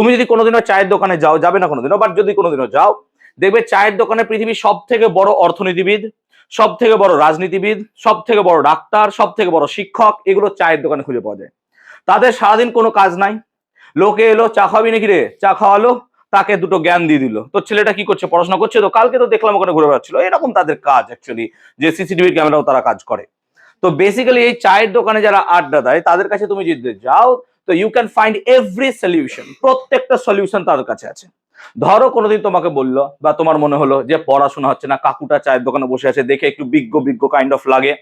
তুমি যদি কোনোদিনও চায়ের দোকানে যাও, যাবে না কোনোদিনও, বাট যদি কোনোদিনও যাও, দেখবে চায়ের দোকানে পৃথিবীর সব থেকে বড় অর্থনীতিবিদ, সব থেকে বড় রাজনীতিবিদ, সব থেকে বড় ডাক্তার, সব থেকে বড় শিক্ষক, এগুলো চায়ের দোকানে খুঁজে পাওয়া যায়। তাদের সারাদিন কোনো কাজ নাই, লোকে এলো, চা খাবি নাকি রে, চা খাওয়ালো, তাকে দুটো জ্ঞান দিয়ে দিল, তোর ছেলেটা কি করছে, পড়াশোনা করছে তো, কালকে তো দেখলাম ওখানে ঘুরে বেড়াচ্ছিল, এরকম তাদের কাজ অ্যাকচুয়ালি, যে সিসিটিভির ক্যামেরাও তারা কাজ করে। তো বেসিক্যালি এই চায়ের দোকানে যারা আড্ডা দেয় তাদের কাছে তুমি যদি যাও, তো you can find every solution, প্রত্যেকটা সলিউশন তাদের কাছে আছে। ধরো কোনোদিন তোমাকে বললো বা তোমার মনে হলো যে পড়াশোনা হচ্ছে না, কাকুটা চায়ের দোকানে বসে আছে, দেখে একটু বিজ্ঞ বিজ্ঞ কাইন্ড অফ লাগে,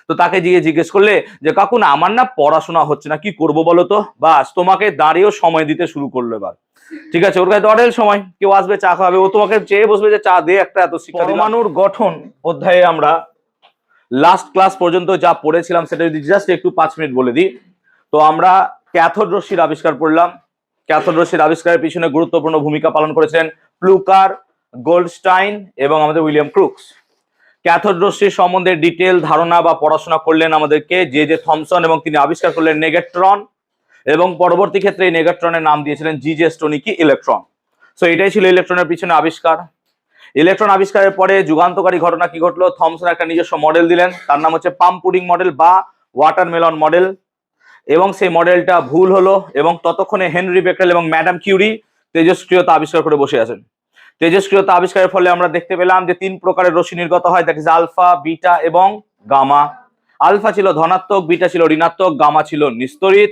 তো তাকে গিয়ে জিজ্ঞেস করলে যে কাকু না আমার না পড়াশোনা হচ্ছে না, কি করবো বলো তো, বাস তোমাকে দাঁড়িয়েও সময় দিতে শুরু করলো। এবার ঠিক আছে, ওর কাছে অঢেল সময়, কেউ আসবে চা খাবে, ও তোমাকে চেয়ে বসবে যে চা দে একটা, এত শিক্ষা। পরমাণুর গঠন অধ্যায়ে আমরা লাস্ট ক্লাস পর্যন্ত যা পড়েছিলাম সেটা যদি জাস্ট একটু 5 মিনিট বলে দিই, তো আমরা ক্যাথোড রশ্মির আবিষ্কার পড়লাম। ক্যাথোড রশ্মির আবিষ্কারের পিছনে গুরুত্বপূর্ণ ভূমিকা পালন করেছেন প্লুকার, গোল্ডস্টাইন এবং আমাদের উইলিয়াম ক্রুক্স। ক্যাথোড রশ্মির সম্বন্ধে ডিটেল ধারণা বা পড়াশোনা করলেন আমাদেরকে জে থমসন, এবং তিনি আবিষ্কার করলেন নেগেট্রন, এবং পরবর্তী ক্ষেত্রে এই নেগেট্রনের নাম দিয়েছিলেন জিজে স্টোনিকি ইলেকট্রন। সো এটাই ছিল ইলেকট্রনের পিছনে আবিষ্কার। ইলেকট্রন আবিষ্কারের পরে যুগান্তকারী ঘটনা কি ঘটলো, থমসন একটা নিজস্ব মডেল দিলেন, তার নাম হচ্ছে পাম পুডিং মডেল বা ওয়াটারমেলন মডেল, এবং সেই মডেলটা ভুল হলো, এবং ততক্ষণে হেনরি বেকেল এবং ম্যাডাম কিউরি তেজস্ক্রিয়তা আবিষ্কার করে বসে আছেন। তেজস্ক্রিয়তা আবিষ্কারের ফলে আমরা দেখতে পেলাম যে 3 প্রকারের রশ্মি নির্গত হয়, দ্যাট ইজ আলফা, বিটা এবং গামা। আলফা ছিল ধনাত্মক, বিটা ছিল ঋণাত্মক, গামা ছিল নিস্তড়িত।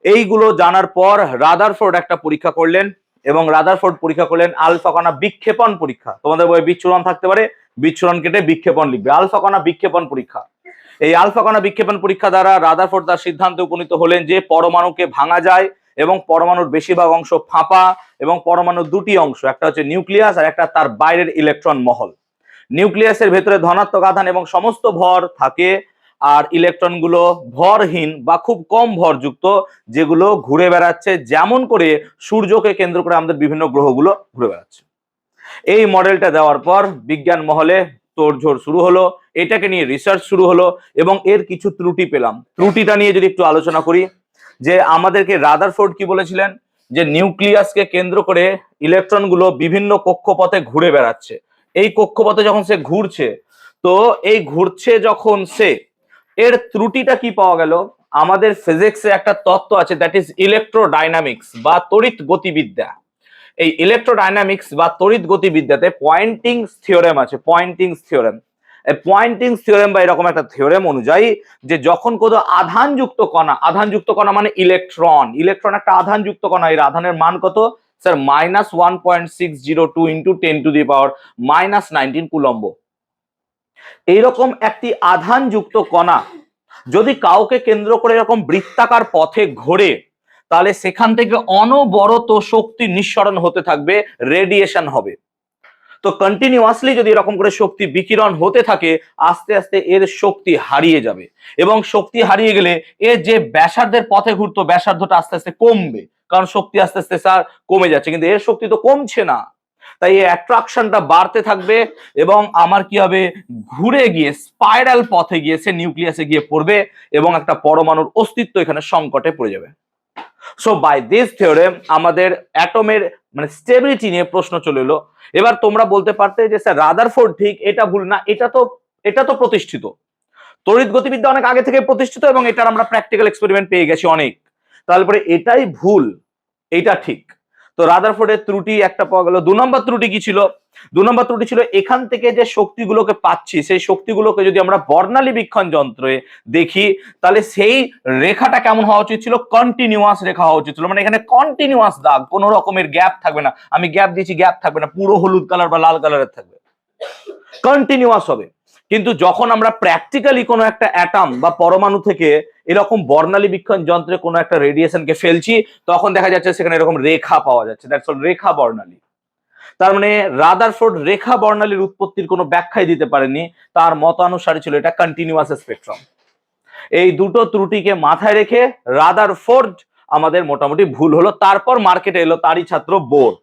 এইগুলো জানার পর রাদারফোর্ড একটা পরীক্ষা করলেন, এবং রাদারফোর্ড পরীক্ষা করলেন আলফা কণা বিক্ষেপণ পরীক্ষা। তোমাদের বইয়ে বিচ্ছুরণ থাকতে পারে, বিচ্ছুরণ কেটে বিক্ষেপণ লিখবে, আলফা কণা বিক্ষেপণ পরীক্ষা। এই আলফা কণা বিক্ষেপণ পরীক্ষা দ্বারা রাদারফোর্ড তার সিদ্ধান্তে উপনীত হলেন যে পরমাণুকে ভাঙা যায়, এবং পরমাণুর বেশিরভাগ অংশ ফাঁপা, এবং পরমাণুর দুটি অংশ, একটা হচ্ছে নিউক্লিয়াস আর একটা তার বাইরের ইলেকট্রন মহল। নিউক্লিয়াসের ভেতরে ধনাত্মক আধান এবং সমস্ত ভর থাকে, আর ইলেকট্রন গুলো ভরহীন বা খুব কম ভরযুক্ত, যেগুলো ঘুরে বেড়াচ্ছে, যেমন করে সূর্যকে কেন্দ্র করে আমাদের বিভিন্ন গ্রহগুলো ঘুরে বেড়াচ্ছে। এই মডেলটা দেওয়ার পর বিজ্ঞান মহলে তোড়জোড় শুরু হলো, এটাকে নিয়ে রিসার্চ শুরু হলো, এবং এর কিছু ত্রুটি পেলাম। ত্রুটিটা নিয়ে যদি একটু আলোচনা করি, যে আমাদেরকে রাদারফোর্ড কি বলেছিলেন, যে নিউক্লিয়াসকে কেন্দ্র করে ইলেকট্রনগুলো বিভিন্ন কক্ষপথে ঘুরে বেড়াচ্ছে। এই কক্ষপথে যখন সে ঘুরছে, তো এই ঘুরছে যখন সে, এর ত্রুটিটা কি পাওয়া গেল, আমাদের ফিজিক্সে একটা তত্ত্ব আছে, দ্যাট ইজ ইলেকট্রোডাইনামিক্স বা তড়িৎ গতিবিদ্যা। এই ইলেকট্রোডাইনামিক্স বা তড়িৎ গতিবিদ্যাতে পয়েন্টিং থিওরেম আছে, পয়েন্টিং থিওরেম। এই পয়েন্টিং থিওরেম বা এরকম একটা থিওরেম অনুযায়ী, যে যখন কোনো আধানযুক্ত কণা, আধানযুক্ত কণা মানে ইলেকট্রন, ইলেকট্রন একটা আধানযুক্ত কণা, এর আধানের মান কত স্যার, -1.602 × 10⁻⁻19 কুলম্ব। এইরকম একটি আধানযুক্ত কণা যদি কাউকে কেন্দ্র করে এরকম বৃত্তাকার পথে ঘোরে, তাহলে সেখান থেকে অনবরত শক্তি নিঃসরণ হতে থাকবে, রেডিয়েশন হবে। তো কন্টিনিউয়াসলি যদি এরকম করে শক্তি বিকিরণ হতে থাকে, আস্তে আস্তে এর শক্তি হারিয়ে যাবে, এবং শক্তি হারিয়ে গেলে এর যে ব্যাসার্ধের পথে ঘুরতো, ব্যাসার্ধটা আস্তে আস্তে কমবে, কারণ শক্তি আস্তে আস্তে স্যার কমে যাচ্ছে, কিন্তু এর শক্তি তো কমছে না। তাই এই অ্যাট্রাকশনটা বাড়তে থাকবে, এবং আমার কি হবে, ঘুরে গিয়ে স্পাইরাল পথে গিয়ে সে নিউক্লিয়াসে গিয়ে পড়বে, এবং একটা পরমাণুর অস্তিত্ব এখানে সংকটে পড়ে যাবে। সো বাই দিস থিওরেম আমাদের অ্যাটমের মানে স্টেবিলিটি নিয়ে প্রশ্ন চলে এলো। এবার তোমরা বলতে পারতে যে স্যার রাদারফোর্ড ঠিক, এটা ভুল না, এটা তো প্রতিষ্ঠিত, তড়িৎ গতিবিদ্যা অনেক আগে থেকে প্রতিষ্ঠিত, এবং এটার আমরা প্র্যাকটিক্যাল এক্সপেরিমেন্ট পেয়ে গেছি অনেক, তারপরে এটাই ভুল, এটা ঠিক। তো রাদারফোর্ডের ত্রুটি একটা পাওয়া গেল। 2 নম্বর ত্রুটি কি ছিল, 2 নম্বর ত্রুটি ছিল এখান থেকে যে শক্তিগুলোকে পাচ্ছি, সেই শক্তিগুলোকে যদি আমরা বর্ণালী বীক্ষণ যন্ত্রে দেখি, তাহলে সেই রেখাটা কেমন হওয়া উচিত ছিল, কন্টিনিউয়াস রেখা হওয়া উচিত ছিল, মানে এখানে কন্টিনিউয়াস দাগ, কোনো রকমের গ্যাপ থাকবে না। আমি গ্যাপ দিয়েছি, গ্যাপ থাকবে না, পুরো হলুদ কালার বা লাল কালারের থাকবে, কন্টিনিউয়াস হবে। কিন্তু যখন আমরা প্র্যাকটিক্যালি কোনো একটা অ্যাটম বা পরমাণু থেকে এরকম বর্ণালী বীক্ষণ যন্ত্রে কোনো একটা রেডিয়েশনকে ফেলছি, তখন দেখা যাচ্ছে সেখানে এরকম রেখা পাওয়া যাচ্ছে, দ্যাটস অল রেখা বর্ণালী। তার মানে রাদারফোর্ড রেখা বর্ণালীর উৎপত্তির কোনো ব্যাখ্যাই দিতে পারেনি, তার মতানুসারে ছিল এটা কন্টিনিউয়াস স্পেকট্রাম। এই দুটো ত্রুটিকে মাথায় রেখে রাদারফোর্ড আমাদের মোটামুটি ভুল হলো। তারপর মার্কেটে এলো তারই ছাত্র বোর।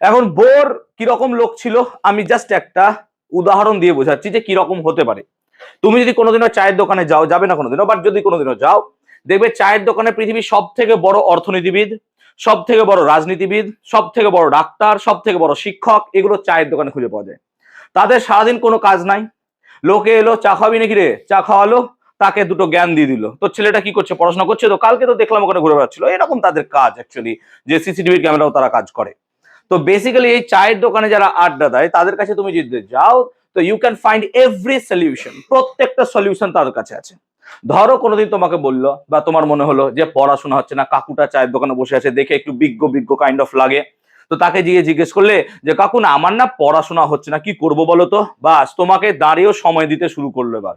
এখন বোর কিরকম লোক ছিল, আমি জাস্ট একটা উদাহরণ দিয়ে বোঝাচ্ছি যে কিরকম হতে পারে। তুমি যদি কোনোদিনও চায়ের দোকানে যাও, যাবে না কোনোদিনও, বাট যদি কোনোদিনও যাও, দেখবে চায়ের দোকানে পৃথিবীর সব থেকে বড় অর্থনীতিবিদ, সব থেকে বড় রাজনীতিবিদ, সব থেকে বড় ডাক্তার, সব থেকে বড় শিক্ষক, এগুলো চায়ের দোকানে খুঁজে পাওয়া যায়। তাদের সারাদিন কোনো কাজ নাই, লোকে এলো চা খাওয়াবি নাকি রে, চা খাওয়ালো, তাকে দুটো জ্ঞান দিয়ে দিল, তোর ছেলেটা কি করছে, পড়াশোনা করছে তো, কালকে তো দেখলাম ওখানে ঘুরে বেড়াচ্ছিল, এরকম তাদের কাজ অ্যাকচুয়ালি, যে সিসিটিভি ক্যামেরাও তারা কাজ করে। তো বেসিক্যালি এই চায়ের দোকানে যারা আড্ডা দেয় তাদের কাছে তুমি যদি যাও তো you can find every solution, প্রত্যেকটা সলিউশন তাদের কাছে আছে। ধরো কোনোদিন তোমাকে বললো বা তোমার মনে হলো যে পড়াশোনা হচ্ছে না, কাকুটা চায়ের দোকানে বসে আছে দেখে একটু বিজ্ঞ বিজ্ঞ কাইন্ড অফ লাগে, তো তাকে গিয়ে জিজ্ঞেস করলে যে কাকু না আমার না পড়াশোনা হচ্ছে না, কি করবো বলো তো, বাস তোমাকে দাঁড়িয়েও সময় দিতে শুরু করলো। এবার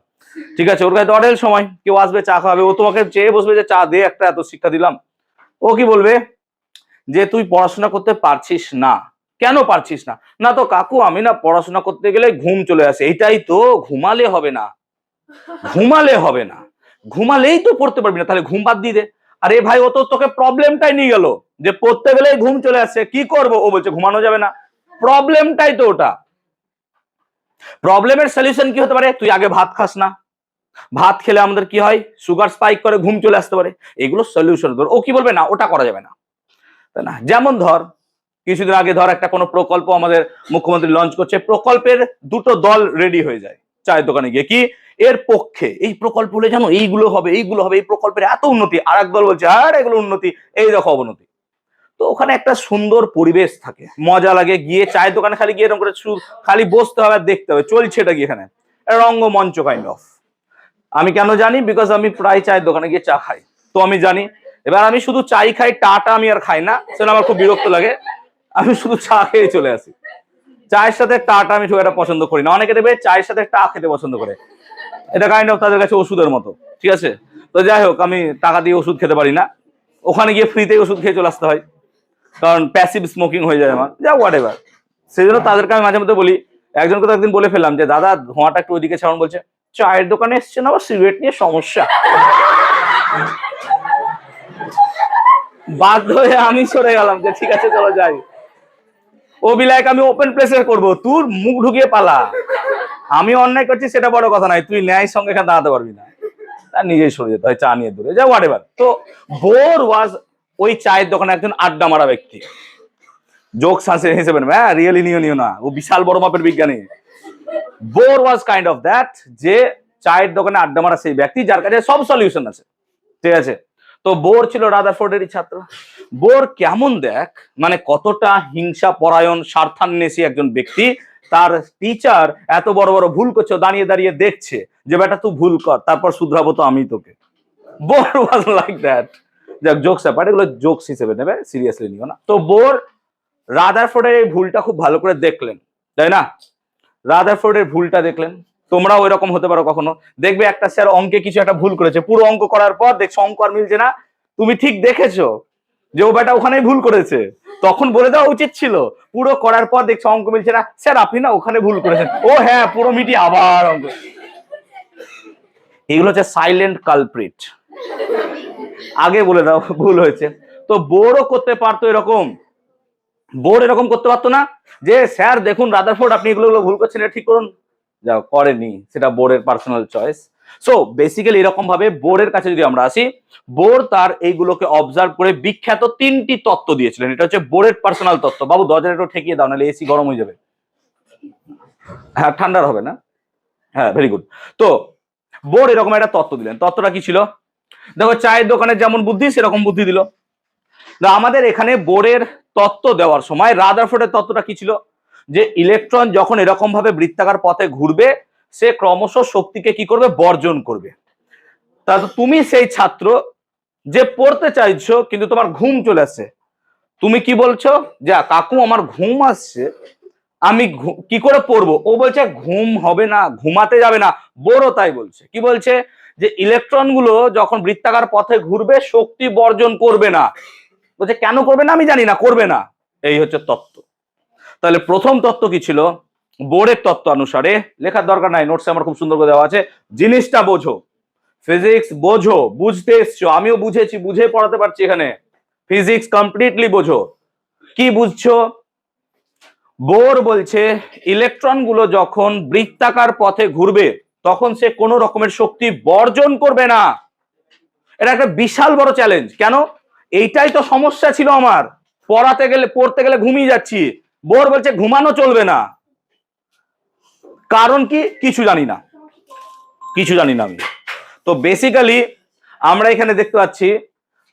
ঠিক আছে, ওর কাছে অঢেল সময়, কেউ আসবে চা খাবে, ও তোমাকে চেয়ে বসবে যে চা দে একটা, এত শিক্ষা দিলাম। ও কি বলবে যে তুই পড়াশোনা করতে পারছিস না, কেন পারছিস না, না তো কাকু আমি না পড়াশোনা করতে গেলে ঘুম চলে আসে। এটাই তো, ঘুমালে হবে না, ঘুমালে হবে না, ঘুমালেই তো পড়তে পারবি না, তাহলে ঘুম বাদ দিয়ে দে। আরে ভাই ও তো তোকে প্রবলেমটাই নিয়ে গেল যে পড়তে গেলেই ঘুম চলে আসছে, কি করব, ও বলছে ঘুমানো যাবে না, প্রবলেমটাই তো ওটা। প্রবলেমের সলিউশন কি হতে পারে, তুই আগে ভাত খাস না, ভাত খেলে আমাদের কি হয়, সুগার স্পাইক করে, ঘুম চলে আসতে পারে, এগুলো সলিউশন। ও কি বলবে না ওটা করা যাবে না, তাই না? যেমন ধর কিছুদিন আগে ধর একটা কোনো প্রকল্প আমাদের মুখ্যমন্ত্রী লঞ্চ করছে, প্রকল্পের দুটো দল রেডি হয়ে যায় চায়ের দোকানে গিয়ে, কি এর পক্ষে এই প্রকল্প হলে জানো এইগুলো হবে, এইগুলো হবে, এই প্রকল্পের এত উন্নতি, আর এক দল বলছে আর এগুলো উন্নতি, এই দেখো অবনতি। তো ওখানে একটা সুন্দর পরিবেশ থাকে, মজা লাগে, গিয়ে চায়ের দোকানে খালি গিয়ে এরকম করে খালি বসতে হবে আর দেখতে হবে চলছে এটা কি, এখানে রঙ্গমঞ্চ কাইন্ড অফ। আমি কেন জানি, বিকজ আমি প্রায় চায়ের দোকানে গিয়ে চা খাই, তো আমি জানি। এবার আমি শুধু চাই খাই, টাটা আমি আর খাই না, সেটা আমার খুব বিরক্ত লাগে, আমি শুধু চা খেয়ে চলে আসি। চায়ের সাথে টাটা আমি খুব একটা পছন্দ করি না, অনেকে দেবে চায়ের সাথে টা খেতে পছন্দ করে, এটা কাইন্ড অফ তাদের কাছে ওষুধের মতো, ঠিক আছে? তো যাই হোক, আমি টাকা দিয়ে ওষুধ খেতে পারি না, ওখানে গিয়ে ফ্রিতে ওষুধ খেয়ে চলে আসতে হয়, কারণ প্যাসিভ স্মোকিং হয়ে যায় আমার, যা হোয়াট এভার। সেই জন্য তাদেরকে আমি মাঝে মধ্যে বলি, একজনকে তো একদিন বলে ফেললাম যে দাদা ধোঁয়াটা একটু ওইদিকে ছাড়ুন, বলছে চায়ের দোকানে এসছেন আবার সিগারেট নিয়ে সমস্যা, বাধ্য হয়ে আমি সরে গেলাম যে ঠিক আছে চলো যাই। ও বিলাইক আমি ওপেন প্লেসে করবো, তোর মুখ ঢুকিয়ে পালা, আমি অন্যায় করছি সেটা বড় কথা নাই, তুই ন্যায় সঙ্গে এখানে দাঁড়াতে পারবি না, তার নিজেই সরে যেতে হয় চা নিয়ে দূরে, যা হোয়াট এভার। তো বোর ওয়াজ ওই চায়ের দোকানে একজন আড্ডা মারা ব্যক্তি, জোকস হিসেবে হ্যাঁ রিয়েলি নিও না, ও বিশাল বড় মাপের বিজ্ঞানী। Bohr was kind of that, যে চায়ের দোকানে আড্ডা মারা সেই ব্যক্তি যার কাছে সব সলিউশন আছে, ঠিক আছে? তো বোর ছিল রাদারফোর্ডেরই ছাত্র। বোর কেমন দেখ, মানে কতটা হিংসা পরায়ণ স্বার্থান্বেষী একজন ব্যক্তি, তার টিচার এত বড় বড় ভুল করছে, দাঁড়িয়ে দাঁড়িয়ে দেখছে যে বেটা তুই ভুল কর, তারপর শুধরাবো তো আমি তোকে। Bohr was like that. যাক জোকস ব্যাপার, এগুলো জোকস হিসেবে নেবে, সিরিয়াসলি নিও না। তো বোর রাদারফোর্ডের এই ভুলটা খুব ভালো করে দেখলেন, তাই না? রাদারফোর্ডের ভুলটা দেখলেন, তোমরাও এরকম হতে পারো কখনো, দেখবে একটা স্যার অঙ্কে কিছু একটা ভুল করেছে, পুরো অঙ্ক করার পর দেখছো অঙ্ক আর মিলছে না, তুমি ঠিক দেখেছো যে ও বেটা ওখানেই ভুল করেছে, তখন বলে দেওয়া উচিত ছিল, পুরো করার পর দেখছো অঙ্ক মিলছে না, স্যার আপনি না ওখানে ভুল করেছেন, ও হ্যাঁ পুরো মিটি আবার অঙ্ক। এগুলো হচ্ছে সাইলেন্ট কালপ্রিট, আগে বলে দাও ভুল হয়েছে। তো বোর্ডও করতে পারতো এরকম, বোর্ড এরকম করতে পারতো না যে স্যার দেখুন রাদারফোর্ড আপনি এগুলো ভুল করছেন, এটা ঠিক করুন, যা করেনি, সেটা বোর্ডের পার্সোনাল চয়েস। সো বেসিক্যালি এরকম ভাবে বোর্ডের কাছে যদি আমরা আসি, বোর্ড তার এইগুলোকে অবজার্ভ করে বিখ্যাত তিনটি তত্ত্ব দিয়েছিলেন, এটা হচ্ছে বোর্ডের পার্সোনাল তত্ত্ব। বাবু দরজাটা একটু ঠেকিয়ে দাও, নাহলে এসি গরম হয়ে যাবে, হ্যাঁ ঠান্ডার হবে না, হ্যাঁ ভেরি গুড। তো বোর্ড এরকম একটা তত্ত্ব দিলেন, তত্ত্বটা কি ছিল, দেখো চায়ের দোকানে যেমন বুদ্ধি সেরকম বুদ্ধি দিল। আমাদের এখানে বোর্ডের তত্ত্ব দেওয়ার সময় রাদারফোর্ডের তত্ত্বটা কি ছিল, যে ইলেকট্রন যখন এরকম ভাবে বৃত্তাকার পথে ঘুরবে সে ক্রমশ শক্তিকে কি করবে, বর্জন করবে। তা তুমি সেই ছাত্র যে পড়তে চাইছো কিন্তু তোমার ঘুম চলে আসছে, তুমি কি বলছো, যে কাকু আমার ঘুম আসছে, আমি কি করে পড়বো, ও বলছে ঘুম হবে না, ঘুমাতে যাবে না। বড় তাই বলছে, কি বলছে, যে ইলেকট্রন গুলো যখন বৃত্তাকার পথে ঘুরবে শক্তি বর্জন করবে না, বলছে কেন করবে না আমি জানি না, করবে না, এই হচ্ছে তত্ত্ব। তাহলে প্রথম তত্ত্ব কি ছিল, বোর্ডের তত্ত্ব অনুসারে, লেখার দরকার নাই, নোটসে আমার খুব সুন্দর করে দেওয়া আছে, জিনিসটা বোঝো, ফিজিক্স বোঝো, বুঝতে এসছো, আমিও বুঝেছি, বুঝে পড়াতে পারছি এখানে, ফিজিক্স কমপ্লিটলি বোঝো। কি বুঝছো, বোর বলছে ইলেকট্রন গুলো যখন বৃত্তাকার পথে ঘুরবে তখন সে কোনো রকমের শক্তি বর্জন করবে না। এটা একটা বিশাল বড় চ্যালেঞ্জ, কেন, এইটাই তো সমস্যা ছিল আমার, পড়তে গেলে ঘুমিয়ে যাচ্ছি, বোর বলছে ঘুমানো চলবে না, কারণ কি কিছু জানি না, কিছু জানি না আমি। তো বেসিক্যালি আমরা এখানে দেখতে পাচ্ছি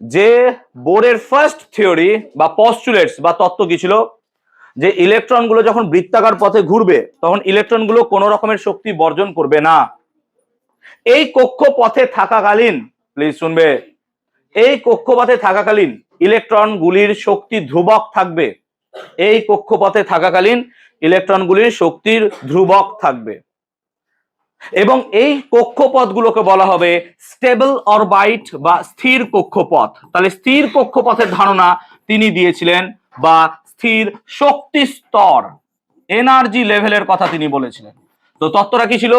যে বোরের ফার্স্ট থিওরি বা পস্টুলেটস বা তত্ত্ব কি ছিল, যে ইলেকট্রনগুলো যখন বৃত্তাকার পথে ঘুরবে তখন ইলেকট্রনগুলো কোনো রকমের শক্তি বর্জন করবে না। এই কক্ষপথে থাকাকালীন, প্লিজ শুনবে, এই কক্ষপথে থাকাকালীন ইলেকট্রনগুলির শক্তি ধ্রুবক থাকবে। এই কক্ষপথে থাকাকালীন ইলেকট্রনগুলির শক্তির ধ্রুবক থাকবে এবং এই কক্ষপথগুলোকে বলা হবে স্টেবল অরবাইট বা স্থির কক্ষপথ। তাহলে স্থির কক্ষপথের ধারণা তিনি দিয়েছিলেন, বা স্থির শক্তি স্তর, এনার্জি লেভেলের কথা তিনি বলেছিলেন। তো তত্ত্বটা কি ছিল,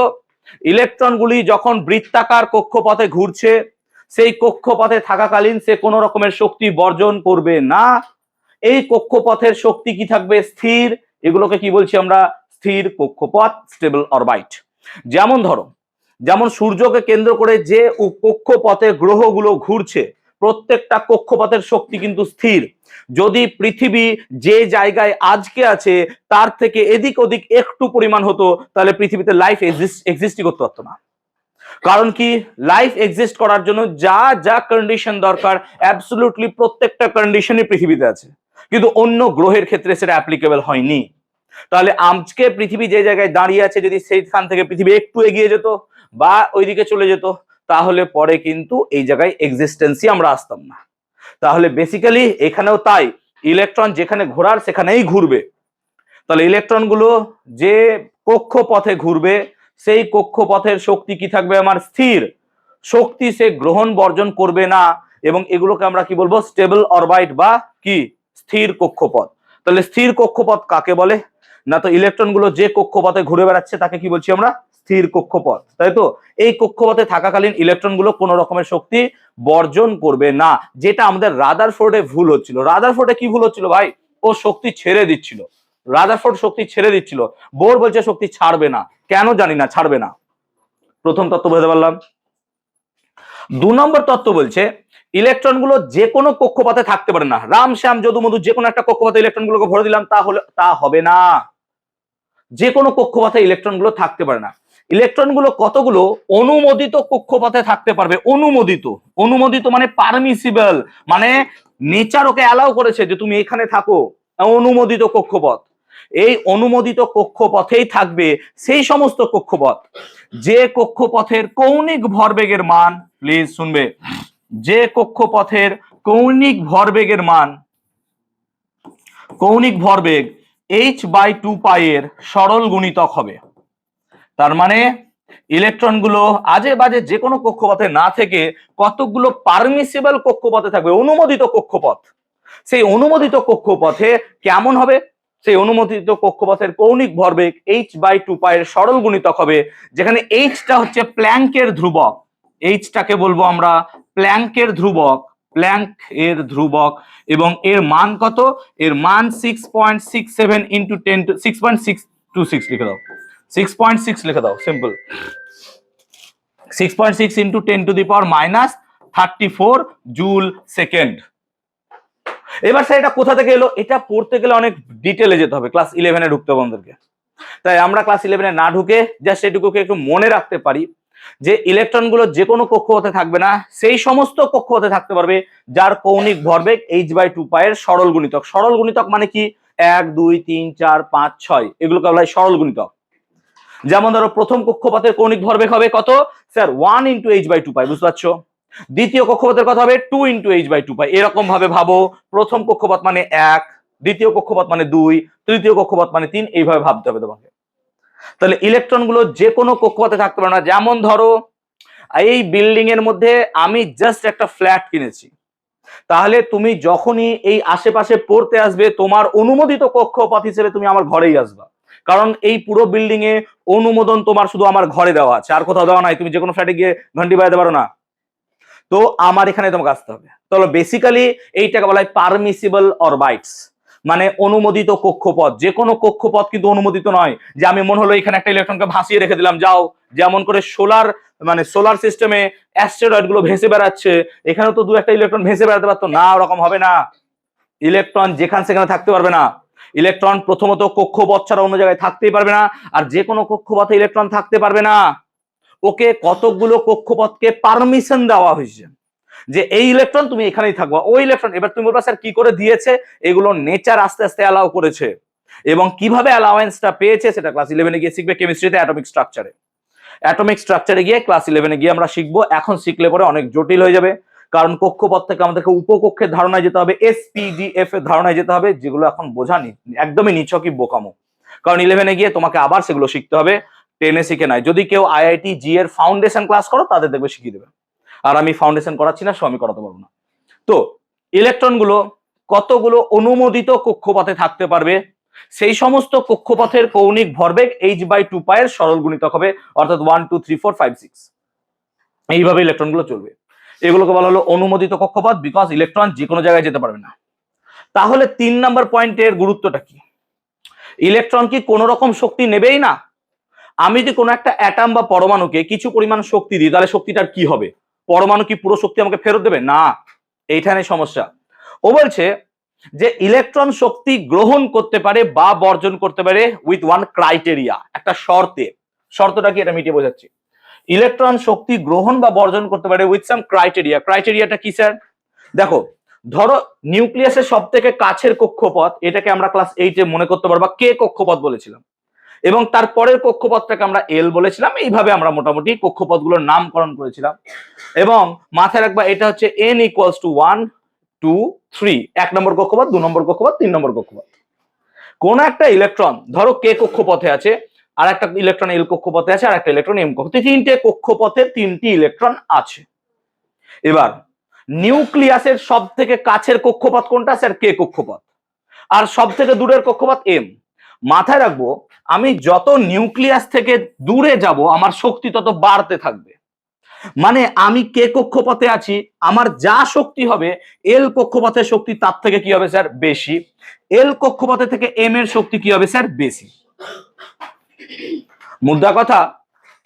ইলেকট্রনগুলি যখন বৃত্তাকার কক্ষপথে ঘুরছে সেই কক্ষপথে থাকাকালীন সে কোনো রকমের শক্তি বর্জন করবে না। এই কক্ষপথের শক্তি কি থাকবে, স্থির। এগুলোকে কি বলছি আমরা, স্থির কক্ষপথ, স্টেবল অরবাইট। যেমন ধরো, যেমন সূর্যকে কেন্দ্র করে যে কক্ষপথে গ্রহগুলো ঘুরছে প্রত্যেকটা কক্ষপথের শক্তি কিন্তু স্থির। যদি পৃথিবী যে জায়গায় আজকে আছে তার থেকে এদিক ওদিক একটু পরিমাণ হতো তাহলে পৃথিবীতে লাইফ এক্সিস্টই করতে পারতো না। কারণ কি, লাইফ এক্সিস্ট করার জন্য যা যা কন্ডিশন দরকার অ্যাবসলিউটলি প্রত্যেকটা কন্ডিশনই পৃথিবীতে আছে, কিন্তু অন্য গ্রহের ক্ষেত্রে সেটা অ্যাপ্লিকেবল হয়নি। তাহলে আজকে পৃথিবী যে জায়গায় দাঁড়িয়ে আছে যদি সেইখান থেকে পৃথিবী একটু এগিয়ে যেত বা ওইদিকে চলে যেত তাহলে পরে কিন্তু এই জায়গায় এক্সিস্টেন্সই আমরা আসতাম না। তাহলে বেসিক্যালি এখানেও তাই, ইলেকট্রন যেখানে ঘোরার সেখানেই ঘুরবে। তাহলে ইলেকট্রনগুলো যে কক্ষপথে ঘুরবে সেই কক্ষপথের শক্তি কি থাকবে, আমার স্থির শক্তি, সে গ্রহণ বর্জন করবে না। এবং এগুলোকে আমরা কি বলবো, স্টেবল অরবাইট বা কি, স্থির কক্ষপথ। তাহলে স্থির কক্ষপথ কাকে বলে না, তো ইলেকট্রনগুলো যে কক্ষপথে ঘুরে বেড়াচ্ছে তাকে কি বলছি আমরা, স্থির কক্ষপথ, তাই তো। এই কক্ষপথে থাকাকালীন ইলেকট্রনগুলো কোনো রকমের শক্তি বর্জন করবে না, যেটা আমাদের রাদারফোর্ডে ভুল হচ্ছিল। রাদারফোর্ডে কি ভুল হচ্ছিল ভাই, ও শক্তি ছেড়ে দিচ্ছিল, রাদারফোর্ড শক্তি ছেড়ে দিচ্ছিল, বোর বলছে শক্তি ছাড়বে না, কেন জানি না ছাড়বে না। প্রথম তত্ত্ব বুঝতে পারলাম। 2 নম্বর তত্ত্ব বলছে ইলেকট্রনগুলো যে কোনো কক্ষপথে থাকতে পারে না, রাম শ্যাম যদু মধু যে কোনো একটা কক্ষপথে ইলেকট্রনগুলোকে ভরে দিলাম তাহলে তা হবে না। যে কোনো কক্ষপথে ইলেকট্রনগুলো থাকতে পারে না। ইলেকট্রনগুলো কতগুলো অনুমোদিত কক্ষপথে থাকতে পারবে, অনুমোদিত, অনুমোদিত মানে পারমিসিবল, মানে নেচার ওকে অ্যালাউ করেছে যে তুমি এখানে থাকো, অনুমোদিত কক্ষপথ। এই অনুমোদিত কক্ষপথেই থাকবে সেই সমস্ত কক্ষপথ যে কক্ষপথের কৌণিক ভরবেগের মান, প্লিজ শুনবে, যে কক্ষপথের কৌণিক ভরবেগের মান, কৌণিক ভরবেগ h/2π এর সরল গুণিতক হবে। তার মানে ইলেকট্রনগুলো আজে বাজে যে কোনো কক্ষপথে না থেকে কতগুলো পারমিসিবল কক্ষপথে থাকবে, অনুমোদিত কক্ষপথ। সেই অনুমোদিত কক্ষপথে কেমন হবে, সেই অনুমোদিত কক্ষপথের কৌণিক ভরবেগ h/2π এর সরল গুণিতক হবে, যেখানে h টা হচ্ছে প্ল্যাঙ্কের ধ্রুবক, h-টাকে বলবো আমরা প্ল্যাঙ্কের ধ্রুবক, প্ল্যাঙ্ক এর ধ্রুবক, এবং এর মান কত, এর মান 6.67 ইন্টু 10 টু 6.626 লিখে দাও, 6.6 লিখে দাও, simple, 6.6 into 10 to the power -34 joule second. এবার স্যার এটা কোথা থেকে এলো, এটা পড়তে গেলে অনেক ডিটেলে যেতে হবে, ক্লাস 11-এ ঢুকতে হবে আমাদেরকে। তাই আমরা ক্লাস 11-এ না ঢুকে জাস্ট এটুকুকে একটু মনে রাখতে পারি যে ইলেকট্রনগুলো যে কোনো কক্ষপথে থাকবে না, সেই সমস্ত কক্ষপথে থাকতে পারবে যার কৌণিক ভরবেগ h/2π এর সরল গুণিতক। সরল গুণিতক মানে কি, 1 2 3 4 5 6 এগুলোকে বলা হয় সরল গুণিতক। যেমন ধরো প্রথম কক্ষপথের কৌণিক ভরবেগ হবে কত স্যার, 1 ইন্টু h/2π, বুঝতে পারছো। দ্বিতীয় কক্ষপথের কথা হবে 2 ইন্টু h/2π। এরকম ভাবে ভাবো, প্রথম কক্ষপথ মানে 1, দ্বিতীয় কক্ষপথ মানে 2, তৃতীয় কক্ষপথ মানে 3, এইভাবে ভাবতে হবে তোমাকে। তাহলে ইলেকট্রনগুলো যে কোনো কক্ষপথে থাকতে পারে না। যেমন ধরো এই বিল্ডিং এর মধ্যে আমি জাস্ট একটা ফ্ল্যাট কিনেছি, তাহলে তুমি যখনই এই আশেপাশে পড়তে আসবে তোমার অনুমোদিত কক্ষপথ হিসেবে তুমি আমার ঘরেই আসবা, কারণ এই পুরো বিল্ডিং এ অনুমোদন তোমার শুধু আমার ঘরে দেওয়া আছে, আর কোথাও দেওয়া নাই। তুমি যে কোনো ফ্ল্যাটে গিয়ে ঘন্টি বাজাতে পারো না, তো আমার এখানে তোমাকে আসতে হবে। তাহলে বেসিক্যালি এইটাকে বলা হয় পারমিসিবল অরবাইটস। মানে অনুমোদিত কক্ষপথ। যে কোনো কক্ষপথ কিন্তু অনুমোদিত নয়, যে আমি মনে হলো এখানে একটা ইলেকট্রনকে ভাসিয়ে রেখে দিলাম, যাও। যেমন করে সোলার সিস্টেমে অ্যাস্টেরয়েড গুলো ভেসে বেড়াচ্ছে, এখানে তো দু একটা ইলেকট্রন ভেসে বেড়াতে পারতো না, ওরকম হবে না। ইলেকট্রন যেখানে সেখানে থাকতে পারবে না। ইলেকট্রন প্রথমত কক্ষপথ ছাড়া অন্য জায়গায় থাকতেই পারবে না, আর যে কোনো কক্ষপথে ইলেকট্রন থাকতে পারবে না। ওকে কতকগুলো কক্ষপথকে পারমিশন দেওয়া হয়েছে যে এই ইলেকট্রন তুমি এখানেই থাকবা, ওই ইলেকট্রন। এবার তুমি বলবা স্যার কি করে দিয়েছে? এগুলো নেচার আস্তে আস্তে অ্যালাউ করেছে, এবং কিভাবে অ্যালাউয়েন্সটা পেয়েছে সেটা ক্লাস 11-এ গিয়ে শিখবে, কেমিস্ট্রিতে অ্যাটমিক স্ট্রাকচারে। অ্যাটমিক স্ট্রাকচারে গিয়ে ক্লাস 11-এ গিয়ে আমরা শিখবো। এখন শিখলে পরে অনেক জটিল হয়ে যাবে, কারণ কক্ষপথ থেকে আমাদেরকে উপকক্ষের ধারণায় যেতে হবে, এসপিডিএফ এর ধারণায় যেতে হবে, যেগুলো এখন বোঝানি একদমই নিছকই বোকামো। কারণ 11-এ গিয়ে তোমাকে আবার সেগুলো শিখতে হবে, 10-এ শিখে নাই। যদি কেউ আইআইটি জি এর ফাউন্ডেশন ক্লাস করো, তাদের দেখবে শিখিয়ে দেবে। আর আমি ফাউন্ডেশন করাচ্ছি না, সো আমি করাতে পারবো না। তো ইলেকট্রনগুলো কতগুলো অনুমোদিত কক্ষপথে থাকতে পারবে, সেই সমস্ত কক্ষপথের কৌণিক ভরবেগ h/2π এর সরল গুণিতক হবে, অর্থাৎ 1 2 3 4 5 6। এইভাবে ইলেকট্রনগুলো চলবে। এগুলোকে বলা হলো অনুমোদিত কক্ষপথ, বিকজ ইলেকট্রন যে কোনো জায়গায় যেতে পারবে না। তাহলে 3 নম্বর পয়েন্টের গুরুত্বটা কি? ইলেকট্রন কি কোনো রকম শক্তি নেবেই না? আমি যদি কোনো একটা অ্যাটম বা পরমাণুকে কিছু পরিমাণ শক্তি দিই, তাহলে শক্তিটার কি হবে? পরমাণু কি পুরো শক্তি আমাকে ফেরত দেবে? না, এইখানে সমস্যা। ও বলছে যে ইলেকট্রন শক্তি গ্রহণ করতে পারে বা বর্জন করতে পারে উইথ ওয়ান ক্রাইটেরিয়া, একটা শর্তে। শর্তটা কি, এটা মিটিয়ে বোঝাচ্ছি। ইলেকট্রন শক্তি গ্রহণ বা বর্জন করতে পারে উইথ সাম ক্রাইটেরিয়া। ক্রাইটেরিয়াটা কি স্যার? দেখো, ধরো নিউক্লিয়াসের সব থেকে কাছের কক্ষপথ, এটাকে আমরা ক্লাস 8-এ মনে করতে পারবো কে কক্ষপথ বলেছিলাম, এবং তারপরের কক্ষপথটাকে আমরা এল বলেছিলাম। এইভাবে আমরা মোটামুটি কক্ষপথগুলোর নামকরণ করেছিলাম। এবং মাথায় রাখবা এটা হচ্ছে n = 1 2 3, 1 নম্বর কক্ষপথ, 2 নম্বর কক্ষপথ, 3 নম্বর কক্ষপথ। কোন একটা ইলেকট্রন ধরো কে কক্ষপথে আছে, আর একটা ইলেকট্রন এল কক্ষপথে আছে, আর একটা ইলেকট্রন এম কক্ষপথে, তিনটে কক্ষপথে 3টি ইলেকট্রন আছে। এবার নিউক্লিয়াসের সব থেকে কাছের কক্ষপথ কোনটা স্যার? কে কক্ষপথ। আর সব থেকে দূরের কক্ষপথ এম। মাথায় রাখবো, আমি যত নিউক্লিয়াস থেকে দূরে যাব আমার শক্তি তত বাড়তে থাকবে। মানে আমি কে কক্ষপথে আছি, আমার যা শক্তি হবে এল কক্ষপথের শক্তি তার থেকে কি হবে স্যার? বেশি। এল কক্ষপথে থেকে এম এর শক্তি কি হবে স্যার? বেশি। মুদ্রা কথা,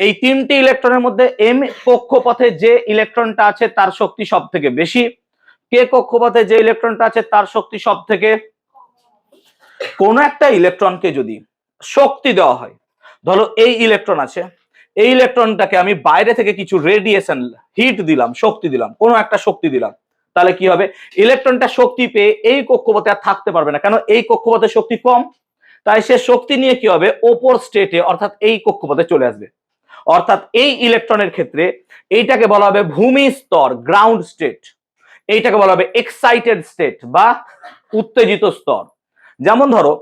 এই 3টি ইলেকট্রনের মধ্যে এম কক্ষপথে যে ইলেকট্রনটা আছে তার শক্তি সব থেকে বেশি, কে কক্ষপথে যে ইলেকট্রনটা আছে তার শক্তি সব থেকে। কোন একটা ইলেকট্রনকে যদি শক্তি দেওয়া হয়, ধরো এই ইলেকট্রন আছে, এই ইলেকট্রনটাকে আমি বাইরে থেকে কিছু রেডিয়েশন হিট দিলাম, শক্তি দিলাম, কোনো একটা শক্তি দিলাম, তাহলে কি হবে? ইলেকট্রনটা শক্তি পেয়ে এই কক্ষপথে আর থাকতে পারবে না, কেন? এই কক্ষপথে শক্তি কম। তাই সে শক্তি নিয়ে কি হবে? অপর স্টেটে, অর্থাৎ এই কক্ষপথে চলে আসবে। অর্থাৎ এই ইলেকট্রনের ক্ষেত্রে এইটাকে বলা হবে ভূমি স্তর, গ্রাউন্ড স্টেট। এইটাকে বলা হবে এক্সাইটেড স্টেট বা উত্তেজিত স্তর। যেমন ধরো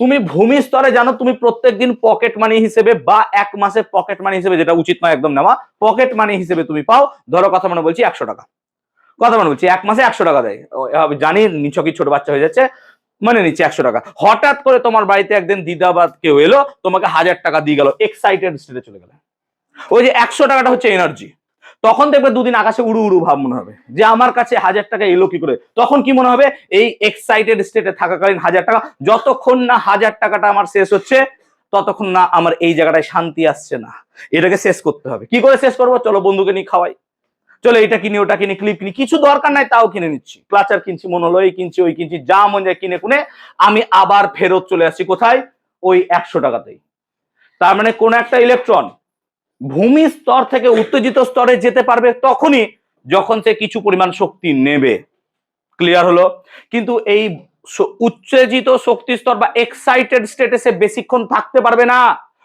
তুমি ভূমি স্তরে জানো তুমি প্রত্যেকদিন পকেট মানি হিসেবে বা 1 মাসে পকেট মানি হিসেবে, যেটা উচিত নয় একদম নেওয়া, পকেট মানি হিসেবে তুমি পাও, ধরো কথা মানে বলছি 100 টাকা। কথা মানে বলছি 1 মাসে 100 টাকা দেয়। জানি নিছকই ছোট বাচ্চা হয়ে যাচ্ছে, মানে নিচ্ছে 100 টাকা। হঠাৎ করে তোমার বাড়িতে একদিন দিদাবাদ কেউ এলো, তোমাকে 1000 টাকা দিয়ে গেল, এক্সাইটেড স্টেটে চলে গেল। ওই যে 100 টাকাটা হচ্ছে এনার্জি। তখন দেখবে দুদিন আকাশে উড়ু উড়ু ভাব মনে হবে যে আমার কাছে 1000 টাকা এলো কি করে। তখন কি মনে হবে? এই এক্সাইটেড স্টেটে থাকাকালীন 1000 টাকা, যতক্ষণ না 1000 টাকাটা আমার শেষ হচ্ছে ততক্ষণ না আমার এই জায়গাটায় শান্তি আসছে না। এটাকে শেষ করতে হবে। কি করে শেষ করবো? চলো বন্ধুকে নিয়ে খাওয়াই, চলো এটা কিনি, ওটা কিনি, ক্লিপ কিনি, কিছু দরকার নাই তাও কিনে নিচ্ছি, ক্লাচার কিনছি, মনে হলো এই কিনছি, ওই কিনছি, যা মন যায় কিনে কুনে আমি আবার ফেরত চলে আসছি কোথায়? ওই 100 টাকাতেই। তার মানে কোন একটা ইলেকট্রন ভূমি স্তর থেকে উত্তেজিত স্তরে যেতে পারবে তখনই যখন সে কিছু পরিমাণ শক্তি নেবে। ক্লিয়ার হলো? কিন্তু এই উত্তেজিত শক্তি স্তর বা এক্সাইটেড স্টেটে সে বেশিক্ষণ থাকতে পারবে না,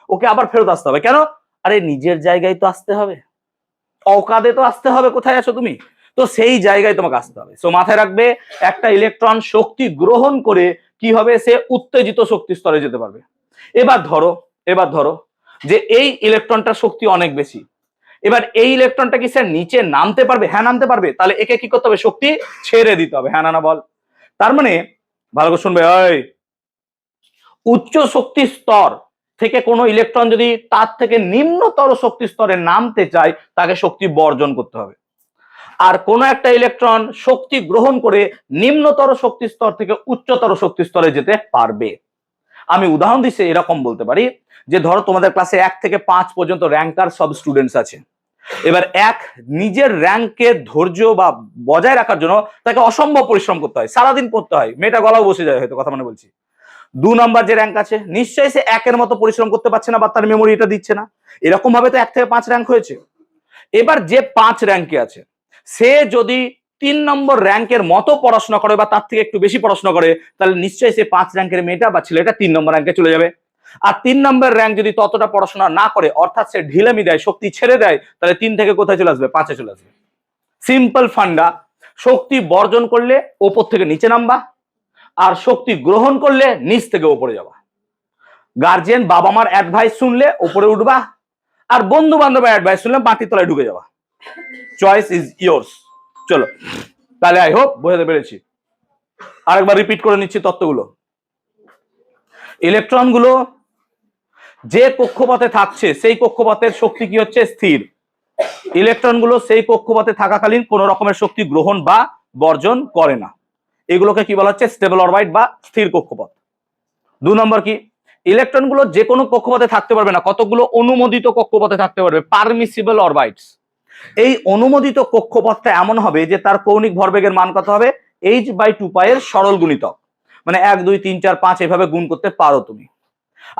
ওকে আবার ফেরত আসতে হবে। কেন? আরে নিজের জায়গায় তো আসতে হবে, অকাদে তো আসতে হবে। কোথায় আছো তুমি? তো সেই জায়গায় তোমাকে আসতে হবে। সো মাথায় রাখবে, একটা ইলেকট্রন শক্তি গ্রহণ করে কি হবে? সে উত্তেজিত শক্তি স্তরে যেতে পারবে। এবার ধরো যে এই ইলেকট্রনটার শক্তি অনেক বেশি। এবার এই ইলেকট্রনটা কি স্যার নিচে নামতে পারবে? হ্যাঁ নামতে পারবে। তাহলে একে কি করতে হবে? শক্তি ছেড়ে দিতে হবে। হ্যাঁ না বল। তার মানে ভালো করে শুনবে, ওই উচ্চ শক্তি স্তর থেকে কোনো ইলেকট্রন যদি তার থেকে নিম্নতর শক্তি স্তরে নামতে চায়, তাকে শক্তি বর্জন করতে হবে। আর কোন একটা ইলেকট্রন শক্তি গ্রহণ করে নিম্নতর শক্তি স্তর থেকে উচ্চতর শক্তি স্তরে যেতে পারবে। আমি উদাহরণ দিচ্ছি, এরকম বলতে পারি যে ধরো তোমাদের ক্লাসে 1 থেকে 5 পর্যন্ত র্যাঙ্কার সব স্টুডেন্টস আছে। এবার এক নিজের র্যাঙ্কে ধৈর্য বা বজায় রাখার জন্য তাকে অসম্ভব পরিশ্রম করতে হয়, সারাদিন পড়তে হয়, মেয়েটা গলাও বসে যায় হয়তো, কথা মানে বলছি। 2 নাম্বার যে র্যাঙ্ক আছে নিশ্চয়ই সে 1-এর মতো পরিশ্রম করতে পারছে না বা তার মেমোরি এটা দিচ্ছে না, এরকম ভাবে তো 1 থেকে 5 র্যাঙ্ক হয়েছে। এবার যে 5 র্যাঙ্কে আছে সে যদি 3 নম্বর র্যাঙ্কের মতো পড়াশোনা করে বা তার থেকে একটু বেশি পড়াশোনা করে, তাহলে নিশ্চয়ই সে 5 র্যাঙ্কের মেয়েটা বা ছেলেটা 3 নম্বর র্যাঙ্কে চলে যাবে। আর 3 নম্বর র্যাঙ্ক যদি ততটা পড়াশোনা না করে, অর্থাৎ সে ঢিলামি দেয়, শক্তি ছেড়ে দেয়, তাহলে 3 থেকে কোথায় চলে আসবে? 5-এ চলে আসবে। সিম্পল ফান্ডা, শক্তি বর্জন করলে ওপর থেকে নিচে নামবা, আর শক্তি গ্রহণ করলে নিচ থেকে ওপরে যাবা। গার্জিয়ান বাবা মার অ্যাডভাইস শুনলে ওপরে উঠবা, আর বন্ধু বান্ধবের অ্যাডভাইস শুনলে মাটির তলায় ঢুকে যাবা। Choice is yours. চলো তাহলে আই হোপ বোঝাতে পেরেছি। আরেকবার রিপিট করে নিচ্ছি তত্ত্বগুলো। ইলেকট্রনগুলো যে কক্ষপথে থাকছে সেই কক্ষপথের শক্তি কি হচ্ছে? স্থির। ইলেকট্রনগুলো সেই কক্ষপথে থাকাকালীন কোন রকমের শক্তি গ্রহণ বা বর্জন করে না। এগুলোকে কি বলা হচ্ছে? স্টেবল অরবিট বা স্থির কক্ষপথ। 2 নম্বর কি? ইলেকট্রনগুলো যে কোনো কক্ষপথে থাকতে পারবে না, কতগুলো অনুমোদিত কক্ষপথে থাকতে পারবে, পারমিসিবল অরবিটস। এই অনুমোদিত কক্ষপথটা এমন হবে যে তার কৌণিক ভরবেগের মান কত হবে? h/2π এর সরল গুণিতক, মানে 1 2 3 4 5 এভাবে গুণ করতে পারো তুমি।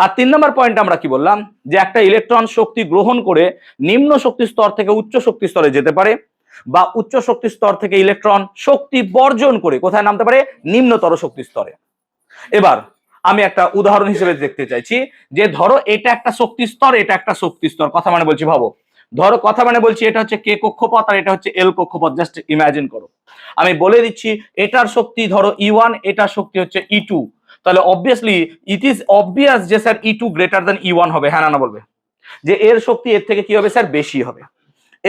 আর 3 নম্বর পয়েন্ট আমরা কি বললাম? যে একটা ইলেকট্রন শক্তি গ্রহণ করে নিম্ন শক্তি স্তর থেকে উচ্চ শক্তি স্তরে যেতে পারে, বা উচ্চ শক্তি স্তর থেকে ইলেকট্রন শক্তি বর্জন করে কোথায় নামতে পারে? নিম্নতর শক্তি স্তরে। এবার আমি একটা উদাহরণ হিসেবে দেখতে চাইছি যে ধরো এটা একটা শক্তি স্তর, এটা একটা শক্তি স্তর, কথা মানে বলছি, ভাবো। ধরো কথা মানে বলছি এটা হচ্ছে কে কক্ষপথ আর এটা হচ্ছে এল কক্ষপথ, জাস্ট ইমাজিন করো। আমি বলে দিচ্ছি এটার শক্তি ধরো E1, এটার শক্তি হচ্ছে E2, তাহলে অবভিয়াসলি ইট ইজ অবভিয়াস যে sir E2 greater than E1 হবে। হ্যাঁ না বলবে যে এর শক্তি এর থেকে কি হবে স্যার? বেশি হবে।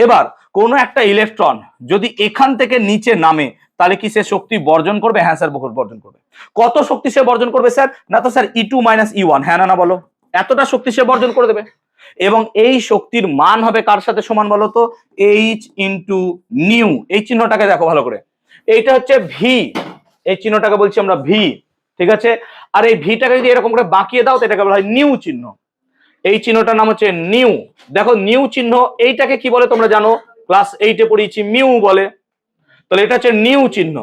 এবার কোন একটা ইলেকট্রন যদি এখান থেকে নিচে নামে, তাহলে কি সে শক্তি বর্জন করবে? হ্যাঁ স্যার বর্জন করবে। কত শক্তি সে বর্জন করবে স্যার? না তো স্যার E2 - E1, হ্যাঁ না বলো, এতটা শক্তি সে বর্জন করে দেবে। এবং এই শক্তির মান হবে কার সাথে সমান বলো তো? H into new. এই চিহ্নটাকে দেখো ভালো করে, এইটা হচ্ছে ভি, এই চিহ্নটাকে বলছি আমরা ভি, ঠিক আছে? আর এই ভিটাকে যদি এরকম করে বাঁকিয়ে দাও তো এটাকে বলা হয় নিউ চিহ্ন। এই চিহ্নটার নাম হচ্ছে নিউ। দেখো নিউ চিহ্ন, এইটাকে কি বলে তোমরা জানো? ক্লাস 8-এ পড়িয়েছি, মিউ বলে। তাহলে এটা হচ্ছে নিউ চিহ্ন।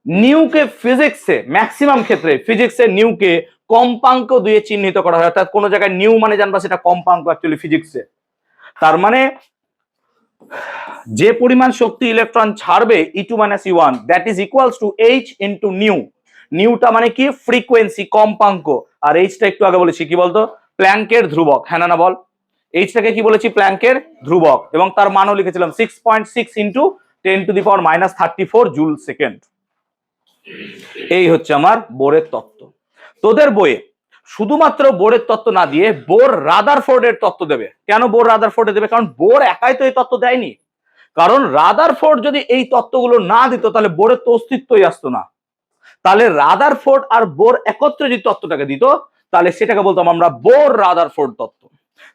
নিউকে ফিজিক্সে ম্যাক্সিমাম ক্ষেত্রে ফিজিক্সে নিউকে কম্পাঙ্ক দিয়ে চিহ্নিত করা হয়, অর্থাৎ কোন জায়গায় নিউ মানে জানবা সেটা কম্পাঙ্ক অ্যাকচুয়ালি ফিজিক্সে। তার মানে যে পরিমাণ শক্তি ইলেকট্রন ছাড়বে E2 - E1 that is equals to H into nu. নিউটা মানে কি? ফ্রিকোয়েন্সি, কম্পাঙ্ক। আর এইচটা একটু আগে বলেছি কি বলতো? প্ল্যাঙ্কের ধ্রুবক। হ্যাঁ না বল, এইচটাকে কি বলেছি? প্ল্যাঙ্কের ধ্রুবক। এবং তার মানও লিখেছিলাম 6.6 ইন্টু 10⁻34 জুল সেকেন্ড। এই হচ্ছে আমার বোরের তত্ত্ব। তোদের বইয়ে শুধুমাত্র বোরের তত্ত্ব না দিয়ে বোর রাদারফোর্ডের তত্ত্ব দেবে। কেন বোর রাদারফোর্ডে দেবে? কারণ বোর একাই তো এই তত্ত্ব দেয়নি। কারণ রাদারফোর্ড যদি এই তত্ত্বগুলো না দিত তাহলে বোরের তো অস্তিত্বই আসতো না। তাহলে রাদারফোর্ড আর বোর একত্রে যদি তত্ত্বটাকে দিত তাহলে সেটাকে বলতাম আমরা বোর রাদারফোর্ড তত্ত্ব।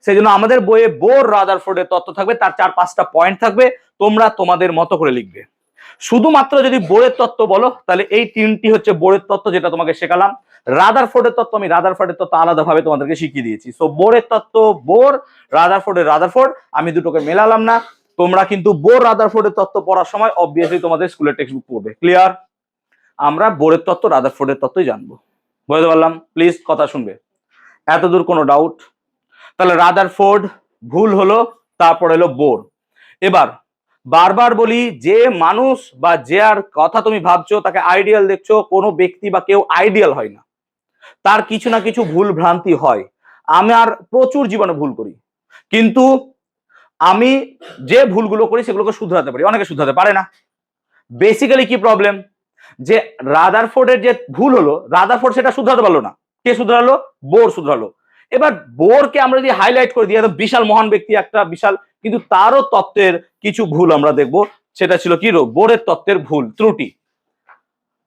সেই জন্য আমাদের বইয়ে বোর রাদারফোর্ডের তত্ত্ব থাকবে, তার 4-5টা পয়েন্ট থাকবে, তোমরা তোমাদের মতো করে লিখবে। শুধুমাত্র যদি বোরের তত্ত্ব বলো তাহলে এই 3টি হচ্ছে বোরের তত্ত্ব, যেটা তোমাকে শেখালাম। রাদারফোর্ডের তত্ত্ব আমি রাদারফোর্ডের তত্ত্ব আলাদাভাবে তোমাদেরকে শিখিয়ে দিয়েছি। সো বোরের তত্ত্ব বোর, রাদারফোর্ডের রাদারফোর্ড, আমি দুটোকে মেলালাম না। তোমরা কিন্তু বোর রাদারফোর্ডের তত্ত্ব পড়ার সময় অবভিয়াসলি তোমাদের স্কুলের টেক্সট বুক পড়বে। ক্লিয়ার? আমরা বোরের তত্ত্ব রাদারফোর্ডের তত্ত্বই জানবো। বুঝতে পারলাম? প্লিজ কথা শুনবে। এতদূর কোনো ডাউট? তাহলে রাদারফোর্ড ভুল হলো, তারপর এলো বোর। এবার বারবার বলি, যে মানুষ বা যে আর কথা তুমি ভাবছো তাকে আইডিয়াল দেখছো, কোনো ব্যক্তি বা কেউ আইডিয়াল হয় না, তার কিছু না কিছু ভুল ভ্রান্তি হয়। আমি আর প্রচুর জীবনে ভুল করি, কিন্তু আমি যে ভুলগুলো করি সেগুলোকে শুধরাতে পারি, অনেকে শুধরাতে পারে না। বেসিক্যালি কি প্রবলেম? যে রাদারফোর্ডের যে ভুল হলো, রাদারফোর্ড সেটা শুধরাতে পারলো না, কে শুধরালো? বোর শুধরালো। এবার বোরকে আমরা যদি হাইলাইট করে দিই, একদম বিশাল মহান ব্যক্তি, একটা বিশাল, কিন্তু তারও তত্ত্বের কিছু ভুল আমরা দেখব। সেটা ছিল কি? বোরের তত্ত্বের ভুল, ত্রুটি।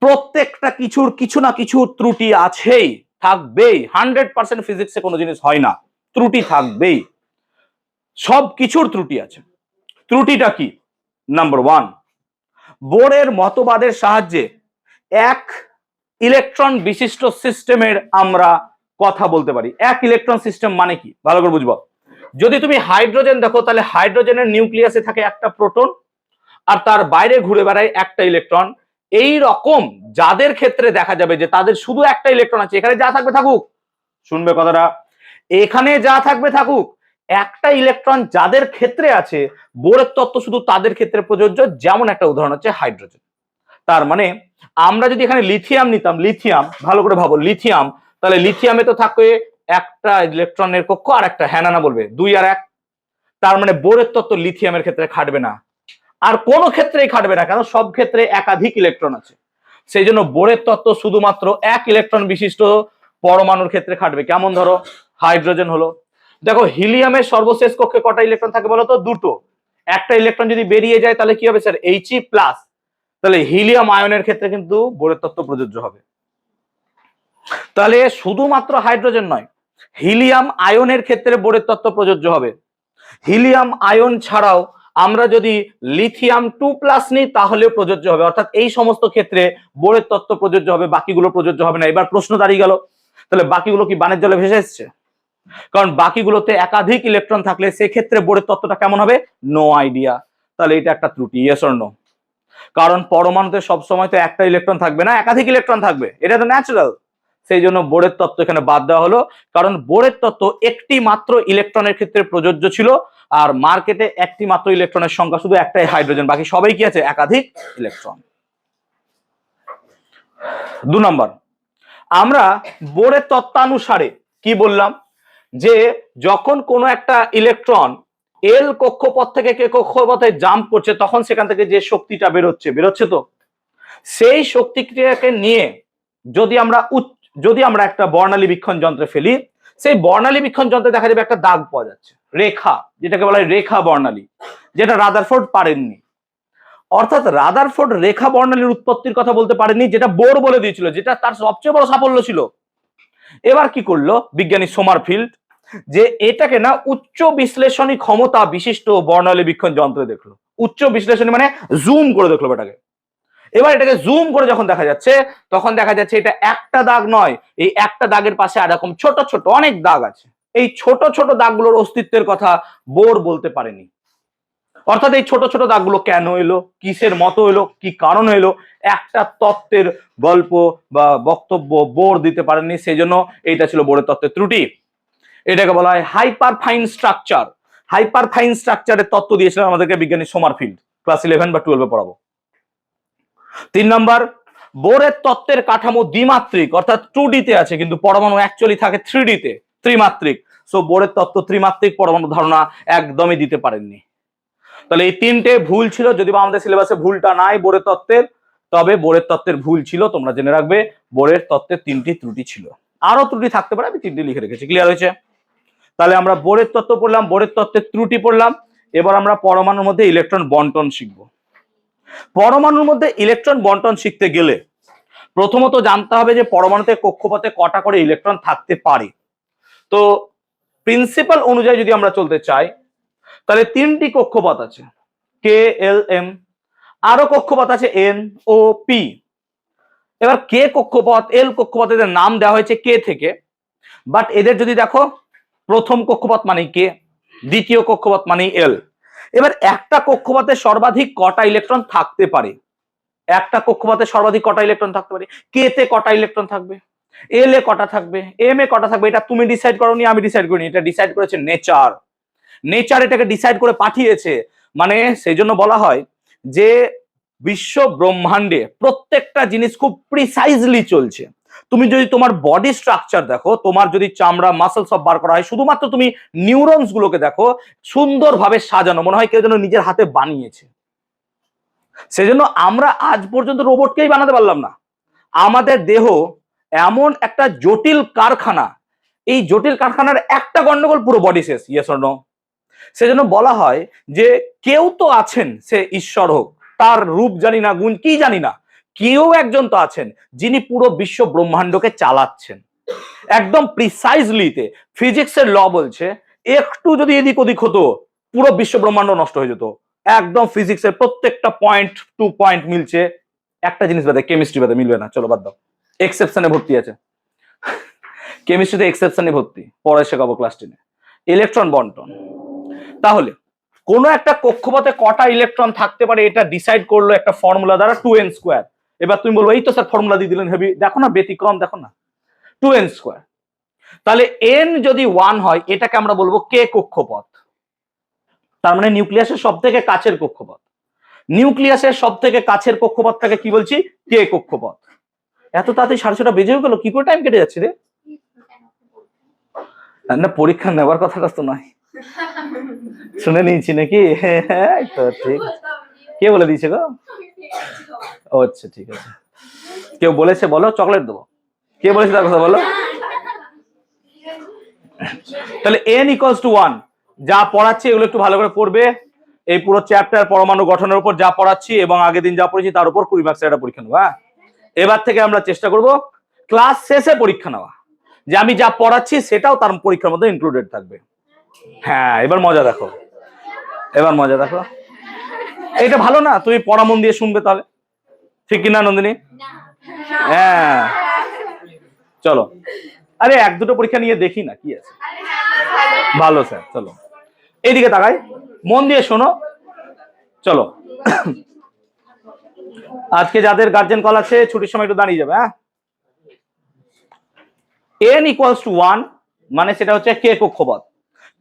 প্রত্যেকটা কিছুর কিছু না কিছু ত্রুটি আছেই, থাকবেই। 100% ফিজিক্সে কোনো জিনিস হয় না, ত্রুটি থাকবেই। সব কিছুর ত্রুটি আছে। ত্রুটিটা কি? নাম্বার ওয়ান, বোরের মতবাদের সাহায্যে এক ইলেকট্রন বিশিষ্ট সিস্টেমের আমরা কথা বলতে পারি। এক ইলেকট্রন সিস্টেম মানে কি ভালো করে বুঝবো। যদি তুমি হাইড্রোজেন দেখো তাহলে হাইড্রোজেনের নিউক্লিয়াসে থাকে একটা প্রোটন আর তার বাইরে ঘুরে বেড়ায় একটা ইলেকট্রন। এই রকম যাদের ক্ষেত্রে দেখা যাবে যে তাদের শুধু একটা ইলেকট্রন আছে, এখানে যা থাকবে থাকুক, শুনবে কথাটা, এখানে যা থাকবে থাকুক, একটা ইলেকট্রন যাদের ক্ষেত্রে আছে বোরের তত্ত্ব শুধু তাদের ক্ষেত্রে প্রযোজ্য। যেমন একটা উদাহরণ হচ্ছে হাইড্রোজেন। তার মানে আমরা যদি এখানে লিথিয়াম নিতাম, লিথিয়াম ভালো করে ভাবো, লিথিয়াম, তাহলে লিথিয়ামে তো থাকবে একটা ইলেকট্রনের কক্ষ আর একটা, হ্যাঁ না বলবে, 2 আর 1। তার মানে বোরের তত্ত্ব লিথিয়ামের ক্ষেত্রে খাটবে না, আর কোনো ক্ষেত্রেই খাটবে না, কেন সব ক্ষেত্রে একাধিক ইলেকট্রন আছে। সেই জন্য বোরের তত্ত্ব শুধুমাত্র এক ইলেকট্রন বিশিষ্ট পরমাণুর ক্ষেত্রে খাটবে। কেমন ধরো হাইড্রোজেন হলো, দেখো হিলিয়ামের সর্বশেষ কক্ষে কটা ইলেকট্রন থাকে বলো তো? দুটো। একটা ইলেকট্রন যদি বেরিয়ে যায় তাহলে কি হবে স্যার? He+। তাহলে হিলিয়াম আয়নের ক্ষেত্রে কিন্তু বোরের তত্ত্ব প্রযোজ্য হবে। তাহলে শুধুমাত্র হাইড্রোজেন নয়, হিলিয়াম আয়নের ক্ষেত্রে বোরের তত্ত্ব প্রযোজ্য হবে। হিলিয়াম আয়ন ছাড়াও আমরা যদি লিথিয়াম 2+ নিই তাহলে প্রযোজ্য হবে। অর্থাৎ এই সমস্ত ক্ষেত্রে বোরের তত্ত্ব প্রযোজ্য হবে, বাকিগুলো প্রযোজ্য হবে না। এবার প্রশ্ন দাঁড়িয়ে গেল, তাহলে বাকিগুলো কি বানের জলে ভেসে এসছে? কারণ বাকিগুলোতে একাধিক ইলেকট্রন থাকলে সেক্ষেত্রে বোরের তত্ত্বটা কেমন হবে? No idea. তাহলে এটা একটা ত্রুটি, ইয়েস অর নো? কারণ পরমাণুতে সবসময় তো একটা ইলেকট্রন থাকবে না, একাধিক ইলেকট্রন থাকবে, এটা তো ন্যাচারাল। সেই জন্য বোরের তত্ত্ব এখানে বাদ দেওয়া হলো, কারণ বোরের তত্ত্ব একটি মাত্র ইলেকট্রনের ক্ষেত্রে প্রযোজ্য ছিল, আর মার্কেটে একটি মাত্র ইলেকট্রনের সংখ্যা শুধু একটাই, হাইড্রোজেন, বাকি সবাই কি আছে? একাধিক ইলেকট্রন। 2 নম্বর, আমরা বোরের তত্ত্বানুসারে কি বললাম যে যখন কোনো একটা ইলেকট্রন এল কক্ষপথ থেকে কে কক্ষপথে জাম্প করছে তখন সেখান থেকে যে শক্তিটা বেরোচ্ছে তো সেই শক্তিটাকে নিয়ে যদি আমরা একটা বর্ণালী বীক্ষণ যন্ত্রে ফেলি, সেই বর্ণালী বীক্ষণ যন্ত্রে দেখা যাবে একটা দাগ পাওয়া যাচ্ছে, রেখা, যেটাকে বলা হয় রেখা বর্ণালী, যেটা রাদারফোর্ড পারেননি। অর্থাৎ রাদারফোর্ড রেখা বর্ণালীর উৎপত্তির কথা বলতে পারেনি, যেটা বোর বলে দিয়েছিল, যেটা তার সবচেয়ে বড় সাফল্য ছিল। এবার কি করলো বিজ্ঞানী সোমারফিল্ড, যে এটাকে না উচ্চ বিশ্লেষণী ক্ষমতা বিশিষ্ট বর্ণালী বীক্ষণ যন্ত্রে দেখলো। উচ্চ বিশ্লেষণী মানে জুম করে দেখলো এটাকে। এবার এটাকে জুম করে যখন দেখা যাচ্ছে তখন দেখা যাচ্ছে এটা একটা দাগ নয়, এই একটা দাগের পাশে এরকম ছোট ছোট অনেক দাগ আছে। এই ছোট ছোট দাগগুলোর অস্তিত্বের কথা বোর বলতে পারেনি। অর্থাৎ এই ছোট ছোট দাগগুলো কেন এলো, কিসের মতো এলো, কি কারণ এলো, একটা তত্ত্বের গল্প বা বক্তব্য বোর দিতে পারেননি। সেই জন্য এইটা ছিল বোরের তত্ত্বের ত্রুটি। এটাকে বলা হয় hyper fine structure. Hyper fine স্ট্রাকচারের তত্ত্ব দিয়েছিলেন আমাদেরকে বিজ্ঞানী সোমারফিল্ড, ক্লাস 11 বা 12 পড়াবো। 3 নাম্বার, বোরের তত্ত্বের কাঠামো দ্বিমাত্রিক, অর্থাৎ 2D তে আছে, কিন্তু পরমাণু অ্যাকচুয়ালি থাকে 3D তে, ত্রিমাত্রিক। সো বোরের তত্ত্ব ত্রিমাত্রিক পরমাণু ধারণা একদমই দিতে পারেননি। তাহলে এই 3টে ভুল ছিল। যদি আমাদের সিলেবাসে ভুলটা নাই বোরের তত্ত্বের, তবে বোরের তত্ত্বের ভুল ছিল, তোমরা জেনে রাখবে বোরের তত্ত্বের 3টি ত্রুটি ছিল। আরো ত্রুটি থাকতে পারে, আমি 3টি লিখে রেখেছি। ক্লিয়ার হয়েছে? তাহলে আমরা বোরের তত্ত্ব পড়লাম, বোরের তত্ত্বের ত্রুটি পড়লাম। এবার আমরা পরমাণুর মধ্যে ইলেকট্রন বন্টন শিখব। পরমাণুর মধ্যে ইলেকট্রন বন্টন শিখতে গেলে প্রথমত জানতে হবে যে পরমাণুতে কক্ষপথে কটা করে ইলেকট্রন থাকতে পারে। তো প্রিন্সিপাল অনুযায়ী যদি আমরা চলতে চাই তাহলে 3টি কক্ষপথ আছে, কে, এল, এম, আরো কক্ষপথ আছে এন ও পি। এবার কে কক্ষপথ, এল কক্ষপথ, এদের নাম দেওয়া হয়েছে কে থেকে, বাট এদের যদি দেখো প্রথম কক্ষপথ মানেই কে, দ্বিতীয় কক্ষপথ মানেই এল। এবার একটা কক্ষপথে সর্বাধিক কটা ইলেকট্রন থাকতে পারে? একটা কক্ষপথে সর্বাধিক কটা ইলেকট্রন থাকতে পারে? কে তে কটা ইলেকট্রন থাকবে, এল এ কটা থাকবে, এম এ কটা থাকবে? এটা তুমি ডিসাইড করোনি, আমি ডিসাইড করিনি, এটা ডিসাইড করেছে নেচার। নেচার এটাকে ডিসাইড করে পাঠিয়েছে। মানে সেই জন্য বলা হয় যে বিশ্ব ব্রহ্মাণ্ডে প্রত্যেকটা জিনিস খুব প্রিসাইজলি চলছে। তুমি যদি তোমার বডি স্ট্রাকচার দেখো, তোমার যদি চামড়া মাসল সব বার করা হয়, শুধুমাত্র তুমি নিউরনস গুলোকে দেখো, সুন্দরভাবে সাজানো, মনে হয় কেউ যেন নিজের হাতে বানিয়েছে। সেজন্য আমরা আজ পর্যন্ত রোবটকেই বানাতে পারলাম না। আমাদের দেহ এমন একটা জটিল কারখানা, এই জটিল কারখানার একটা গন্ডগোল পুরো বডি শেষ। Yes or no? সেজন্য বলা হয় যে কেউ তো আছেন, সে ঈশ্বর হোক, তার রূপ জানি না, গুণ কি জানি না, কেউ একজন তো আছেন যিনি পুরো বিশ্ব ব্রহ্মাণ্ডকে চালাচ্ছেন একদম প্রিসাইজলিতে। ফিজিক্সের ল বলছে একটু যদি এদিক ওদিক হতো পুরো বিশ্ব ব্রহ্মাণ্ড নষ্ট হয়ে যেত। একদম ফিজিক্সের প্রত্যেকটা পয়েন্ট টু পয়েন্ট মিলছে, একটা জিনিস বাদে, কেমিস্ট্রি বাদে মিলবে না, চলো বাদ দাও, এক্সেপশনে ভর্তি আছে, কেমিস্ট্রিতে এক্সেপশনে ভর্তি, পরে শেখাবো ক্লাস 10-এ। ইলেকট্রন বন্টন, তাহলে কোন একটা কক্ষপথে কটা ইলেকট্রন থাকতে পারে এটা ডিসাইড করলো একটা ফর্মুলা দ্বারা 2n²। এবার তুমি বলবো এই তো স্যার ফর্মুলা দিয়ে দিলেন হেভি, দেখো না ব্যতিক্রম, দেখো না 2n²। তাহলে n যদি 1 হয় এটাকে আমরা বলবো কে কক্ষপথ, তার মানে নিউক্লিয়াসের সব থেকে কাছের কক্ষপথ, নিউক্লিয়াসের সব থেকে কাছের কক্ষপথটাকে কি বলছি, কে কক্ষপথ। এত তাড়াতাড়ি 6:30 বেজেও গেল, কি করে টাইম কেটে যাচ্ছে রে? না পরীক্ষা নেওয়ার কথাটা তো নয়, শুনে নিয়েছি নাকি? তো ঠিক, কে বলে দিয়েছে গো? আচ্ছা ঠিক আছে, কেউ বলেছে বলো, চকলেট দেবো, কে বলেছে তার কথা বলো। তাহলে n = 1, যা পড়াচ্ছি এগুলো একটু ভালো করে পড়বে, এই পুরো চ্যাপ্টার পরমাণু গঠনের উপর যা পড়াচ্ছি এবং আগের দিন যা পড়েছি তার উপর 20 মার্কসের একটা পরীক্ষা নেবো। এবার থেকে আমরা চেষ্টা করব ক্লাস শেষে পরীক্ষা নেওয়া, যে আমি যা পড়াচ্ছি সেটাও তার পরীক্ষার মধ্যে ইনক্লুডেড থাকবে। হ্যাঁ এবার মজা দেখো, এবার মজা দেখো, এটা ভালো না? তুমি পড়া মন দিয়ে শুনবে তাহলে, ঠিক কিনা নন্দিনী? হ্যাঁ চলো, আরে 1-2টো পরীক্ষা নিয়ে দেখি না কি আছে। ভালো স্যার, চলো এইদিকে তাকাই, মন দিয়ে শোনো। চলো আজকে যাদের গার্জেন কল আছে ছুটির সময় একটু দাঁড়িয়ে যাবে। হ্যাঁ, n = 1 মানে সেটা হচ্ছে কে কক্ষপথ।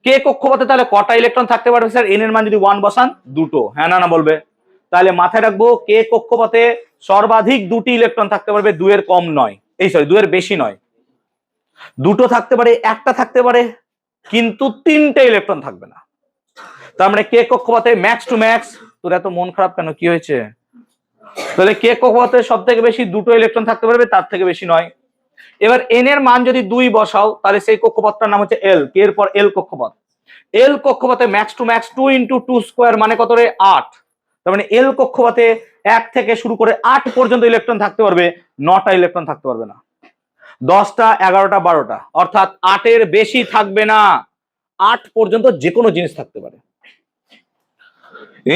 কে কক্ষপথে তাহলে কটা ইলেকট্রন থাকতে পারবে স্যার? n এর মান যদি 1 বসান, দুটো। হ্যাঁ না না বলবে? তাহলে মাথায় রাখবো কে কক্ষপথে সর্বাধিক 2টি ইলেকট্রন থাকতে পারবে, 2 এর কম নয়, এই সরি 2 এর বেশি নয়। দুটো থাকতে পারে, একটা থাকতে পারে, কিন্তু 3টে ইলেকট্রন থাকবে না। তার মানে কে কক্ষপথে ম্যাক্স টু ম্যাক্স, তোর এত মন খারাপ কেন, কি হয়েছে? তাহলে কে কক্ষপথে সব থেকে বেশি 2টো ইলেকট্রন থাকতে পারবে, তার থেকে বেশি নয়। এবার n এর মান যদি 2 বসাও তাহলে সেই কক্ষপথটার নাম হচ্ছে l, কে এর পর l কক্ষপথ। l কক্ষপথে ম্যাক্স টু ম্যাক্স 2 × 2² মানে কত রে? 8। তার মানে l কক্ষপথে 1 থেকে শুরু করে 8 পর্যন্ত ইলেকট্রন থাকতে পারবে, 9টা ইলেকট্রন থাকতে পারবে না। 10টা, 11টা, 12টা, অর্থাৎ 8 এর বেশি থাকবে না। 8 পর্যন্ত যে কোনো জিনিস থাকতে পারে।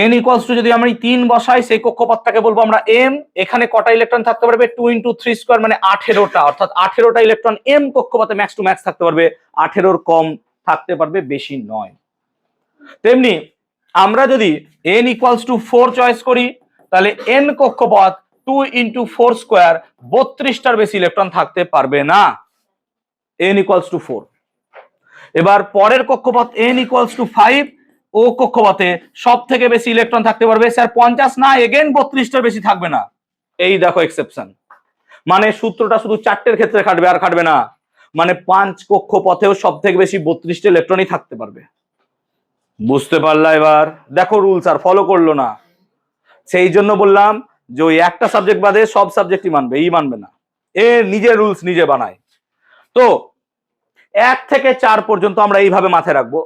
n = যদি আমরা 3 বসাই সেই কক্ষপথটাকে বলবো আমরা m। এখানে কটা ইলেকট্রন থাকতে পারবে? 2 × 3² মানে 18টা, অর্থাৎ 18টা ইলেকট্রন m কক্ষপথে ম্যাক্স টু ম্যাক্স থাকতে পারবে, 18-র কম থাকতে পারবে, বেশি নয়। তেমনি আমরা যদি n = 4 চয়েস করি তাহলে n কক্ষপথ 2 × 4² 32টার বেশি ইলেকট্রন থাকতে পারবে না, n = 4। এবার পরের কক্ষপথ n = 5, ও কক্ষপথে সব থেকে বেশি ইলেকট্রন থাকতে পারবে স্যার 50 না, এগেন 32টার বেশি থাকবে না। এই দেখো এক্সেপশন, মানে সূত্রটা শুধু 4টের ক্ষেত্রে খাটবে, আর খাটবে না। মানে 5 কক্ষপথেও সব থেকে বেশি 32টা ইলেকট্রনই থাকতে পারবে। বুঝতে পারলা? এবার দেখো রুলস আর ফলো করলো না, সেই জন্য বললাম যে ওই একটা সাবজেক্ট বাদে সব সাবজেক্টই মানবে, এই মানবে না, এ নিজের রুলস নিজে বানায়। তো 1 থেকে 4 পর্যন্ত আমরা এইভাবে মাথায় রাখবো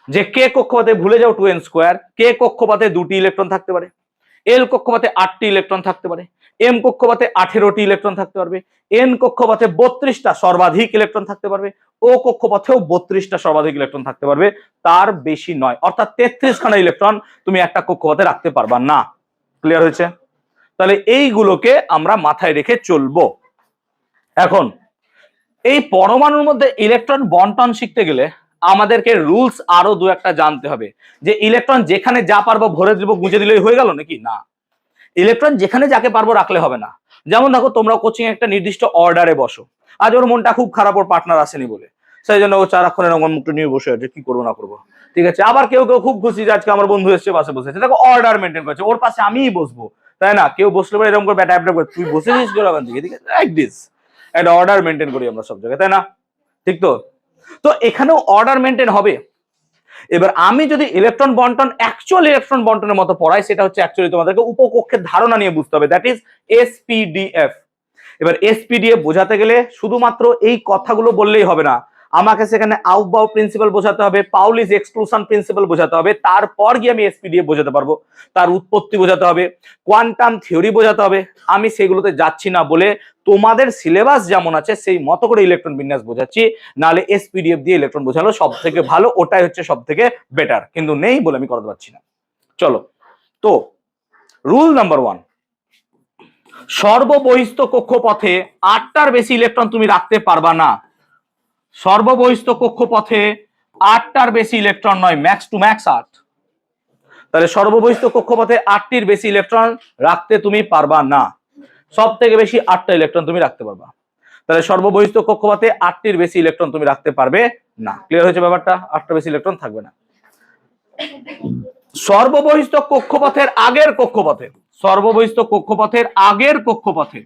যে কে কক্ষপথে, ভুলে যাও 2n², কে কক্ষপথে 2টি ইলেকট্রন থাকতে পারে, l কক্ষপথে 8টি ইলেকট্রন থাকতে পারে, m কক্ষপথে 18টি ইলেকট্রন থাকতে পারবে, n কক্ষপথে 32টা সর্বাধিক ইলেকট্রন থাকতে পারবে, ও কক্ষপথেও 32টা সর্বাধিক ইলেকট্রন থাকতে পারবে, তার বেশি নয়। অর্থাৎ 33খানা ইলেকট্রন তুমি একটা কক্ষপথে রাখতে পারবা না। ক্লিয়ার হয়েছে? তাহলে এইগুলোকে আমরা মাথায় রেখে চলবো। এখন এই পরমাণুর মধ্যে ইলেকট্রন বন্টন শিখতে গেলে আমাদেরকে রুলস আরো 2-একটা জানতে হবে, যে ইলেকট্রন যেখানে যা পারবো ভরে দিব, গুঁজে দিলেই হয়ে গেল নাকি? না, ইলেকট্রন যেখানে যাকে পারবো রাখলে হবে না। যেমন দেখো তোমরা কোচিং একটা নির্দিষ্ট অর্ডারে বসো, আজ ওর মনটা খুব খারাপ, ওর পার্টনার আসেনি বলে, সেই জন্য ও সারাক্ষণ এরকম মুখটা নিয়ে বসে আছে, কি করবো না করবো, ঠিক আছে। আবার কেউ কেউ খুব খুশি যে আজকে আমার বন্ধু এসছে, পাশে বসেছে, দেখো অর্ডার মেনটেন করছে, ওর পাশে আমিই বসবো, তাই না? কেউ বসলে পরে এরকম করে ব্যাটা ব্যাটা করে তুই বসেছিস ওখান থেকে, ঠিক আছে, লাইক দিস একটা অর্ডার মেনটেন করি আমরা সব জায়গায়, তাই না? ঠিক তো? তো এখানেও অর্ডার মেনটেন হবে। এবার আমি যদি ইলেকট্রন বন্টন অ্যাকচুয়াল ইলেকট্রন বন্টনের মতো পড়াই, সেটা হচ্ছে অ্যাকচুয়ালি তোমাদেরকে উপকক্ষের ধারণা নিয়ে বুঝতে হবে, দ্যাট ইজ এসপিডিএফ। এবার এসপিডিএফ বোঝাতে গেলে শুধুমাত্র এই কথাগুলো বললেই হবে না, আমাকে সেখানে আউটবাউ প্রিন্সিপাল বোঝাতে হবে, পাউলিস এক্সক্লুশন প্রিন্সিপাল বোঝাতে হবে, তারপর গিয়ে আমি এসপিডিএফ বোঝাতে পারবো। তার উৎপত্তি বোঝাতে হবে, কোয়ান্টাম থিওরি বোঝাতে হবে। আমি সেগুলোতে যাচ্ছি না বলে তোমাদের সিলেবাস যেমন আছে সেই মতো করে ইলেকট্রন বিন্যাস বোঝাচ্ছি, নাহলে এসপিডিএফ দিয়ে ইলেকট্রন বোঝানো সব থেকে ভালো, ওটাই হচ্ছে সব থেকে বেটার, কিন্তু নেই বলে আমি করাতে পারছি না। চলো, তো রুল নাম্বার 1, সর্ববহিস্থ কক্ষপথে 8টার বেশি ইলেকট্রন তুমি রাখতে পারবা না। সর্ববহিস্থ কক্ষপথে 8টার বেশি ইলেকট্রন নয়, ম্যাক্স টু ম্যাক্স 8। তাহলে সর্ববহিস্থ কক্ষপথে 8টির বেশি ইলেকট্রন রাখতে তুমি পারবা না। সব থেকে বেশি 8টা ইলেকট্রন তুমি রাখতে পারবা। তাহলে সর্ববহিস্থ কক্ষপথে 8টির বেশি ইলেকট্রন তুমি রাখতে পারবে না। ক্লিয়ার হয়েছে ব্যাপারটা? 8টার বেশি ইলেকট্রন থাকবে না। সর্ববহিস্থ কক্ষপথের আগের কক্ষপথে, সর্ববহিস্থ কক্ষপথের আগের কক্ষপথে,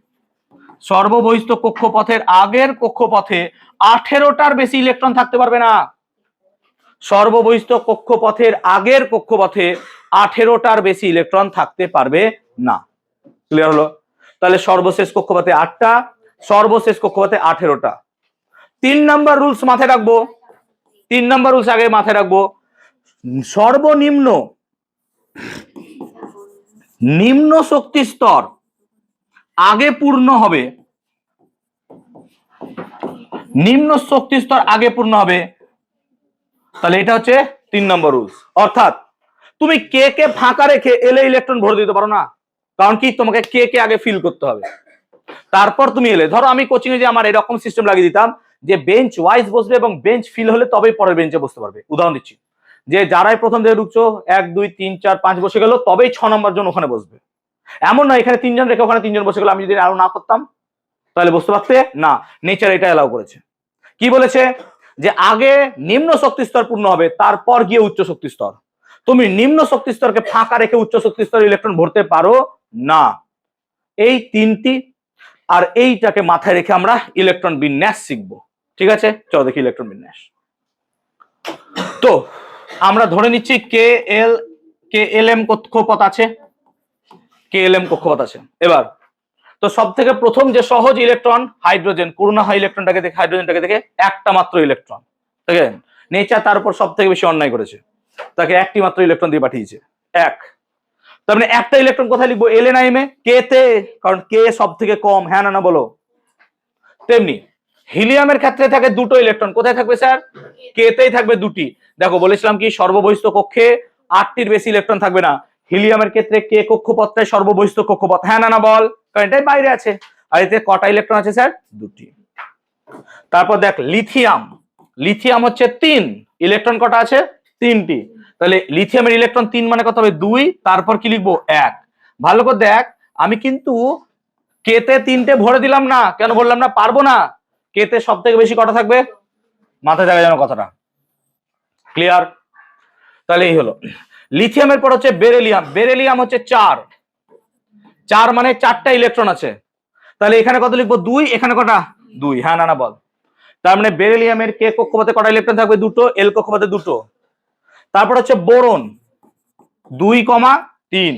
সর্ববহিস্থ কক্ষপথের আগের কক্ষপথে 18টার বেশি ইলেকট্রন থাকতে পারবে না। সর্ববহিস্থ কক্ষপথের আগের কক্ষপথে 18টার বেশি ইলেকট্রন থাকতে পারবে না। ক্লিয়ার হলো? তাহলে সর্বশেষ কক্ষপথে 8টা, সর্বশেষ কক্ষপথে 18টা। 3 নাম্বার রুলস মাথায় রাখবো, 3 নাম্বার রুলস আগে মাথায় রাখবো। সর্বনিম্ন নিম্ন শক্তি স্তর আগে পূর্ণ হবে, নিম্ন শক্তি স্তর আগে পূর্ণ হবে। তাহলে এটা হচ্ছে 3 নম্বর রুলস। অর্থাৎ তুমি কে কে ফাঁকা রেখে এলে ইলেকট্রন ভরে দিতে পারো না। কারণ কি, তোমাকে কে কে আগে ফিল করতে হবে, তারপর তুমি এলে। ধরো আমি কোচিং এ যে আমার এরকম সিস্টেম লাগিয়ে দিতাম যে বেঞ্চ ওয়াইজ বসবে এবং বেঞ্চ ফিল হলে তবেই পরের বেঞ্চে বসতে পারবে। উদাহরণ দিচ্ছি, যে যারাই প্রথম দিকে ঢুকছো 1 2 3 4 5 বসে গেল, তবেই 6 নম্বর জন ওখানে বসবে। এমন না এখানে 3 জন রেখে ওখানে 3 জন বসে গেল, আমি যদি আরো না করতাম তাহলে বুঝতে পারতে না। নেচার এটা এলাও করেছে। কি বলেছে? যে আগে নিম্ন শক্তি স্তর পূর্ণ হবে, তারপর গিয়ে উচ্চ শক্তি স্তর। তুমি নিম্ন শক্তি স্তরকে ফাঁকা রেখে উচ্চ শক্তি স্তরে ইলেকট্রন ভরতে পারো না। এই 3টি আর এইটাকে মাথায় রেখে আমরা ইলেকট্রন বিন্যাস শিখবো। ঠিক আছে, চলো দেখি ইলেকট্রন বিন্যাস। তো আমরা ধরে নিচ্ছি কে এল এম কক্ষপথ আছে, কে এল এম কক্ষপথ আছে। এবার তো সব থেকে প্রথম যে সহজ ইলেকট্রন হাইড্রোজেন, করোনা হয় ইলেকট্রনটাকে দেখে, হাইড্রোজেনটাকে দেখে একটা মাত্র ইলেকট্রন। ঠিক আছে, নেচার তার উপর সব থেকে বেশি অন্যায় করেছে, তাকে একটি মাত্র ইলেকট্রন দিয়ে পাঠিয়েছে, 1। তার মানে একটা ইলেকট্রন কোথায় লিখবো? এল এ না এম এ? কে তে, কারণ কে সব থেকে কম। হ্যাঁ না না বলো? তেমনি হিলিয়ামের ক্ষেত্রে থাকে 2টো ইলেকট্রন, কোথায় থাকবে স্যার? কে তেই থাকবে 2টি। দেখো বলেছিলাম কি সর্ববহিস্থ কক্ষে 8টির বেশি ইলেকট্রন থাকবে না। হিলিয়ামের ক্ষেত্রে কে কক্ষপথটাই সর্ববহিস্থ কক্ষপথ। হ্যাঁ না না বল? কারণ এটাই বাইরে আছে। আর এতে কটা ইলেকট্রন আছে স্যার? 2টি। তারপর দেখ লিথিয়াম, লিথিয়াম হচ্ছে 3, ইলেকট্রন কটা আছে? 3টি। তাহলে লিথিয়ামের ইলেকট্রন 3 মানে কত হবে? 2। তারপর কি লিখবো? 1। ভালো করে দেখ, আমি কিন্তু কেতে 3টে ভরে দিলাম না। কেন বললাম না? পারবো না। কেতে সব থেকে বেশি কটা থাকবে? মাথায় থাকা যেন কথাটা। ক্লিয়ার? তাহলে এই হলো লিথিয়ামের পর হচ্ছে বেরিলিয়াম, বেরিলিয়াম হচ্ছে 4, 4 মানে 4টা ইলেকট্রন আছে। তাহলে এখানে কত লিখবো? 2। এখানে কটা? 2। হ্যাঁ না না বল? তার মানে বেরিলিয়ামের কে কক্ষপথে কটা ইলেকট্রন থাকবে? 2টো। এল কক্ষপথে 2টো। তারপর হচ্ছে বোরন 2,3।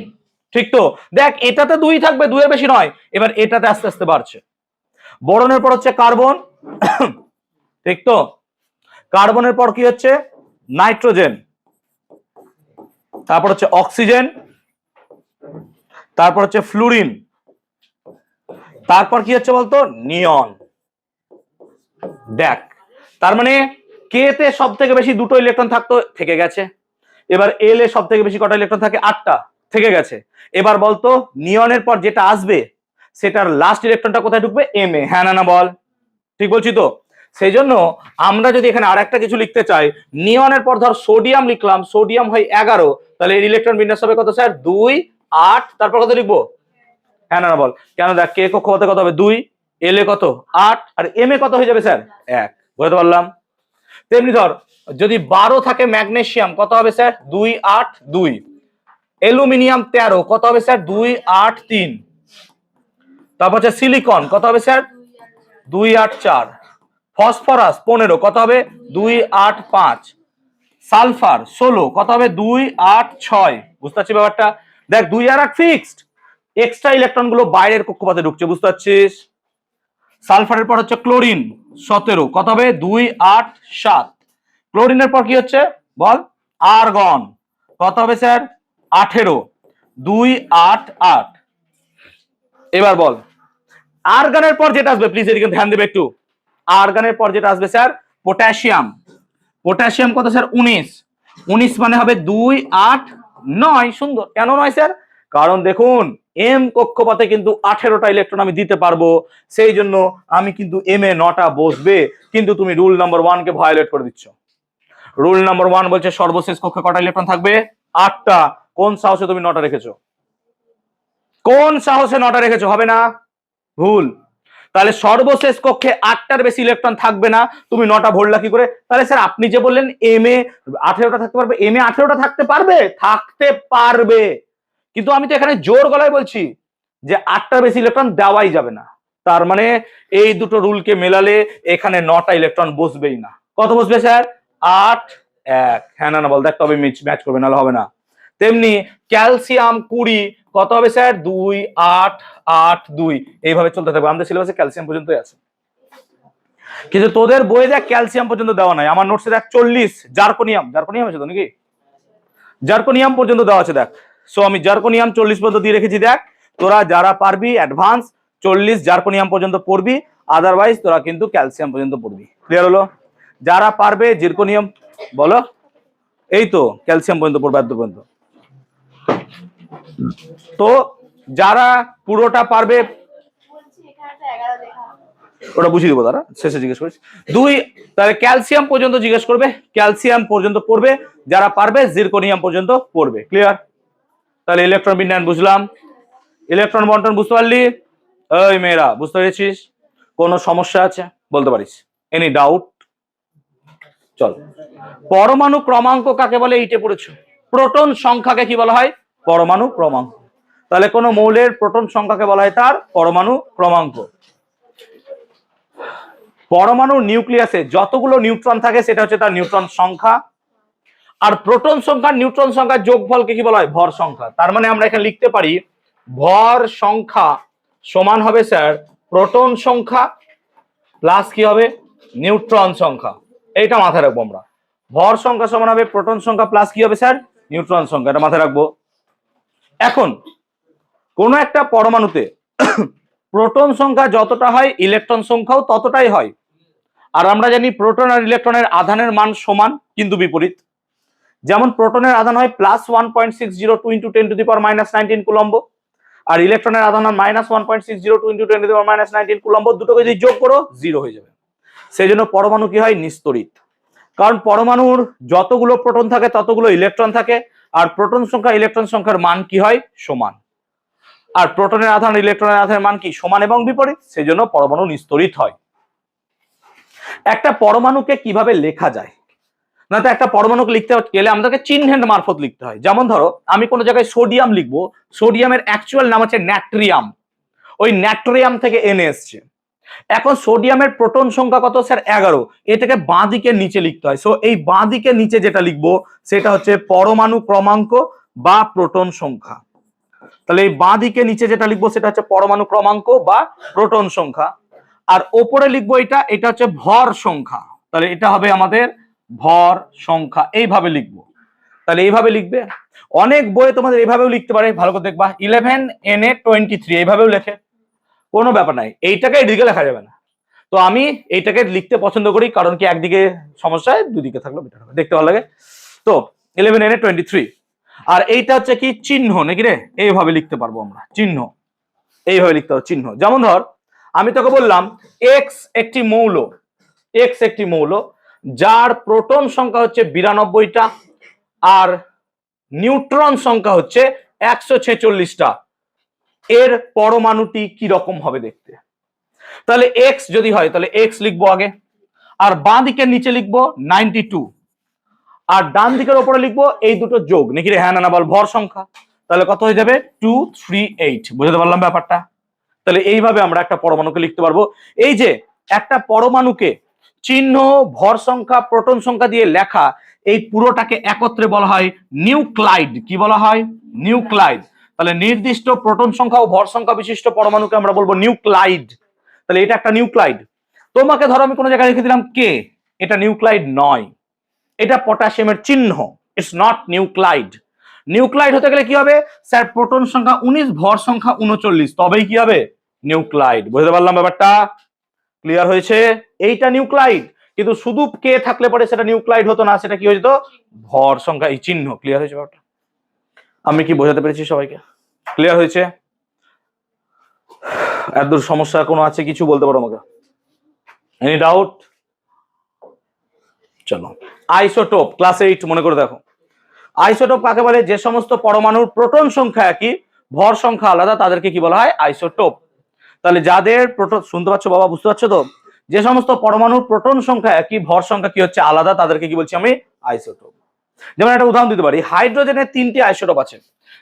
ঠিক তো? দেখ এটাতে 2 থাকবে, 2 এর বেশি নয়। এবার এটাতে আস্তে আস্তে বাড়ছে। বোরনের পর হচ্ছে কার্বন, ঠিক তো? কার্বনের পর কি হচ্ছে? নাইট্রোজেন, তারপর হচ্ছে অক্সিজেন, তারপর হচ্ছে ফ্লুরিন, তারপর কি হচ্ছে বলতো? নিয়ন। দেখ তার মানে কে তে সব থেকে বেশি 2টো ইলেকট্রন থাকতো, থেকে গেছে। এবার এল এ সব থেকে বেশি কটা ইলেকট্রন থাকে? 8টা, থেকে গেছে। এবার বলতো নিয়নের পর যেটা আসবে সেটার লাস্ট ইলেকট্রনটা কোথায় ঢুকবে? M A. হ্যাঁ না না বল? ঠিক বলছি তো? সেই জন্য আমরা যদি এখানে আর একটা কিছু লিখতে চাই, নিয়নের পর ধর সোডিয়াম লিখলাম, সোডিয়াম হয় 11, তাহলে এর ইলেকট্রন বিন্যাস হবে কত স্যার? 2 8। তারপর কত লিখবো? হ্যাঁ না না বল? কেন দেখ কে কক্ষপথে কত হবে? 2, এল এ কত? 8, আর এম এ কত হয়ে যাবে স্যার? 1। বুঝতে পারলাম? তেমনি ধর যদি 12 থাকে ম্যাগনেসিয়াম, কত হবে স্যার? 2 8 2। অ্যালুমিনিয়াম 13, কত হবে স্যার? 2 8 3। তারপর হচ্ছে সিলিকন, কত হবে স্যার? 2 8 4। ফসফরাস 15, কত হবে? 2 8 5। সালফার 16, কত হবে? 2 8 6। বুঝতে পারছিস ব্যাপারটা? দেখ 2 আর 8 ফিক্সড, এক্সট্রা ইলেকট্রন গুলো বাইরের কক্ষপথে ঢুকছে। বুঝতে পারছিস? সালফারের পর হচ্ছে ক্লোরিন 17, কত হবে? 2 8 7। ক্লোরিনের পর কি হচ্ছে বল? আর্গন, কত হবে স্যার? 18, 2 8 8। এবার বল আর্গনের পর যেটা আসবে, প্লিজ এদিকে ধ্যান দেবে একটু। আর্গনের পর যেটা আসবে স্যার পটাশিয়াম, পটাশিয়াম কত স্যার? 19, 19 মানে হবে 2 8 নয়। সুন্দর। কেন নয় স্যার? কারণ দেখুন এম কক্ষপথে কিন্তু 18টা ইলেকট্রন আমি দিতে পারবো, সেই জন্য আমি কিন্তু এম এ 9টা বসবে, কিন্তু তুমি রুল নাম্বার 1 কে ভায়োলেট করে দিচ্ছ। রুল নাম্বার 1 বলছে সর্বশেষ কক্ষে কটা ইলেকট্রন থাকবে? 8টা। কোন সাহসে তুমি 9টা রেখেছো? কোন সাহসে 9টা রেখেছো? হবে না, ভুল। তাহলে সর্বশেষ কক্ষে 8টার বেশি ইলেকট্রন থাকবে না, তুমি 9টা ভরলা কি করে? তাহলে স্যার আপনি যে বললেন এম এ 18টা থাকতে পারবে, এম এ 18টা থাকতে পারবে, থাকতে পারবে, কিন্তু আমি তো এখানে জোর গলায় বলছি যে 8টার বেশি ইলেকট্রন দেওয়াই যাবে না। তার মানে এই দুটো রুলকে মেলালে এখানে 9টা ইলেকট্রন বসবেই না। কত বসবে স্যার? 8 1। হ্যাঁ না বল, দেখ তবে ম্যাচ করবে, নাহলে হবে না। তেমনি ক্যালসিয়াম 20, কত হবে স্যার? 2 8 8 2। এইভাবে চলতে থাকবে। আমাদের সিলেবাসে ক্যালসিয়াম পর্যন্তই আছে, কিন্তু তোদের বইয়ে দেখ ক্যালসিয়াম পর্যন্ত দেওয়া নাই। আমার নোটসে দেখ 40 জার্কোনিয়াম আছে তো নাকি? জার্কোনিয়াম পর্যন্ত দেওয়া আছে দেখ। সো আমি জার্কোনিয়াম 40 পর্যন্ত দিয়ে রেখেছি। দেখ তোরা যারা পারবি অ্যাডভান্স 40 জার্কোনিয়াম পর্যন্ত পড়বি, আদারওয়াইজ তোরা কিন্তু ক্যালসিয়াম পর্যন্ত পড়বি। ক্লিয়ার হলো? যারা পারবে জিরকোনিয়াম বলো, এই তো ক্যালসিয়াম পর্যন্ত পড়বে এত পর্যন্ত। তো যারা পুরোটা পারবে ওটা বুঝিয়ে দেবো, তারা শেষে জিজ্ঞেস করিস। 2 তাহলে ক্যালসিয়াম পর্যন্ত জিজ্ঞেস করবে, ক্যালসিয়াম পর্যন্ত পড়বে, যারা পারবে জিরকোনিয়াম পর্যন্ত পড়বে। ক্লিয়ার? তাহলে ইলেকট্রন বিন্যাস বুঝলাম, ইলেকট্রন বন্টন বুঝতে পারলি? ওই মেয়েরা বুঝতে পেরেছিস? কোনো সমস্যা আছে বলতে পারিস? Any doubt? চল, পরমাণু ক্রমাঙ্ক কাকে বলে? এইটে পড়েছো। প্রোটন সংখ্যাকে কি বলা হয়? পরমাণু ক্রমাঙ্ক। তাহলে কোন মৌলের প্রোটন সংখ্যাকে বলা হয় তার পরমাণু ক্রমাঙ্ক। পরমাণুর নিউক্লিয়াসে যতগুলো নিউট্রন থাকে সেটা হচ্ছে তার নিউট্রন সংখ্যা, আর প্রোটন সংখ্যা নিউট্রন সংখ্যার যোগফলকে কি বলা হয়? ভর সংখ্যা। তার মানে আমরা এখানে লিখতে পারি ভর সংখ্যা সমান হবে স্যার প্রোটন সংখ্যা প্লাস কি হবে? নিউট্রন সংখ্যা। এইটা মাথায় রাখবো আমরা। ভর সংখ্যা সমান হবে প্রোটন সংখ্যা প্লাস কি হবে স্যার? নিউট্রন সংখ্যা। এটা মাথায় রাখবো। এখন কোন একটা পরমাণুতে প্রোটন সংখ্যা যতটা হয় ইলেকট্রন সংখ্যাও ততটাই হয়। আর আমরা জানি প্রোটন আর ইলেকট্রনের আধানের মান সমান, কিন্তু বিপরীত। যেমন প্রোটনের আধান হয় +1.602 × 10⁻⁻19 কুলম্ব, আর ইলেকট্রনের আধান হয় -1.602 × 10⁻⁻19 কুলম্ব। দুটোকে যদি যোগ করো 0 হয়ে যাবে। সেই জন্য পরমাণু কি হয়? নিস্তড়িত। কারণ পরমাণুর যতগুলো প্রোটন থাকে ততগুলো ইলেকট্রন থাকে, আর প্রোটন সংখ্যা ইলেকট্রন সংখ্যার মান কি হয়? সমান। আর প্রোটনের আধান ইলেকট্রনের আধানের মান কি? সমান এবং বিপরীত। সেই জন্য পরমাণু নিস্তড়িত হয়। একটা পরমাণুকে কিভাবে লেখা যায়? না, তো একটা পরমাণুকে লিখতে গেলে আমাদেরকে চিহ্নের মারফত লিখতে হয়। যেমন ধরো আমি কোনো জায়গায় সোডিয়াম লিখবো, সোডিয়ামের অ্যাকচুয়াল নাম হচ্ছে ন্যাট্রিয়াম, ওই ন্যাট্রিয়াম থেকে এনে এসছে। এখন সোডিয়ামের প্রোটন সংখ্যা কত স্যার? 11। এটাকে বাঁ দিকে নিচে লিখতে হয়। সো এই বাঁ দিকে নিচে যেটা লিখবো সেটা হচ্ছে পরমাণু ক্রমাঙ্ক বা প্রোটন সংখ্যা। তাহলে এই বাঁ দিকে নিচে যেটা লিখবো সেটা হচ্ছে পরমাণু ক্রমাঙ্ক বা প্রোটন সংখ্যা, আর ওপরে লিখবো এটা হচ্ছে ভর সংখ্যা। তাহলে এটা হবে আমাদের ভর সংখ্যা। এইভাবে লিখবো। তাহলে এইভাবে লিখবে। অনেক বইয়ে তোমাদের এইভাবেও লিখতে পারে, ভালো করে দেখবা 11Na23 এইভাবেও লেখে, কোনো ব্যাপার নাই। এইটাকে এদিকে লেখা যাবে না। তো আমি এইটাকে লিখতে পছন্দ করি, কারণ কি একদিকে সমস্যা হয়, দুদিকে থাকলে বেটার হবে, দেখতে ভালো লাগে। তো 11Na23, আর এইটা হচ্ছে কি? চিহ্ন নাকি রে? এইভাবে লিখতে পারবো আমরা চিহ্ন, এইভাবে লিখতে পারবো চিহ্ন। যেমন ধর আমি তোকে বললাম এক্স একটি মৌল, এক্স একটি মৌল যার প্রোটন সংখ্যা হচ্ছে 92টা আর নিউট্রন সংখ্যা হচ্ছে 146টা। এর পরমাণুটি কি রকম হবে দেখতে? তাহলে এক্স যদি হয় তাহলে এক্স লিখবো আগে, আর বাঁ দিকের নিচে লিখবো 92, আর ডান দিকের উপরে লিখবো এই দুটো যোগ নাকি রে? হ্যাঁ না বল? ভর সংখ্যা। তাহলে কত হয়ে যাবে? 238। বুঝতে পারলাম ব্যাপারটা? তাহলে এইভাবে আমরা একটা পরমাণুকে লিখতে পারবো। এই যে একটা পরমাণুকে চিহ্ন, ভর সংখ্যা, প্রোটন সংখ্যা দিয়ে লেখা, এই পুরোটাকে একত্রে বলা হয় নিউক্লাইড। কি বলা হয়? নিউক্লাইড। তাহলে নির্দিষ্ট প্রোটন সংখ্যা ও ভর সংখ্যা বিশিষ্ট পরমাণুকে আমরা বলবো নিউক্লাইড। তাহলে এটা একটা নিউক্লাইড। তোমাকে ধরো আমি কোনো জায়গায় লিখে দিলাম কে, এটা নিউক্লাইড নয়, এটা পটাশিয়ামের চিহ্ন, ইটস নট নিউক্লাইড। নিউক্লাইড হতে গেলে কি হবে স্যার? প্রোটন সংখ্যা 19, ভর সংখ্যা 39, তবেই কি হবে? নিউক্লাইড। বুঝতে পারলাম ব্যাপারটা? ক্লিয়ার হয়েছে? এইটা নিউক্লাইড। কিন্তু শুধু কে থাকলে পরে সেটা নিউক্লাইড হতো না, সেটা কি হয়ে যেত? ভর সংখ্যা এই চিহ্ন। ক্লিয়ার হয়েছে ব্যাপারটা? আমি কি বোঝাতে পেরেছি সবাইকে? ক্লিয়ার হয়েছে? এত দূর সমস্যা কোনো আছে কিছু বলতে পারো আমাকে? Any doubt? চলো, আইসোটোপ ক্লাস 8 মনে করে দেখো। আইসোটোপ কাকে বলে? যে সমস্ত পরমাণুর প্রোটন সংখ্যা একই, ভর সংখ্যা আলাদা, তাদেরকে কি বলা হয়? আইসোটোপ। তাহলে যাদের প্রোটন, শুনতে পাচ্ছ বাবা, বুঝতে পারছো তো? যে সমস্ত পরমাণুর প্রোটন সংখ্যা একই, ভর সংখ্যা কি হচ্ছে আলাদা, তাদেরকে কি বলছি আমি? আইসোটোপ। যেমন একটা উদাহরণ দিতে পারি, হাইড্রোজেনের 3টি আইসোটোপ আছে।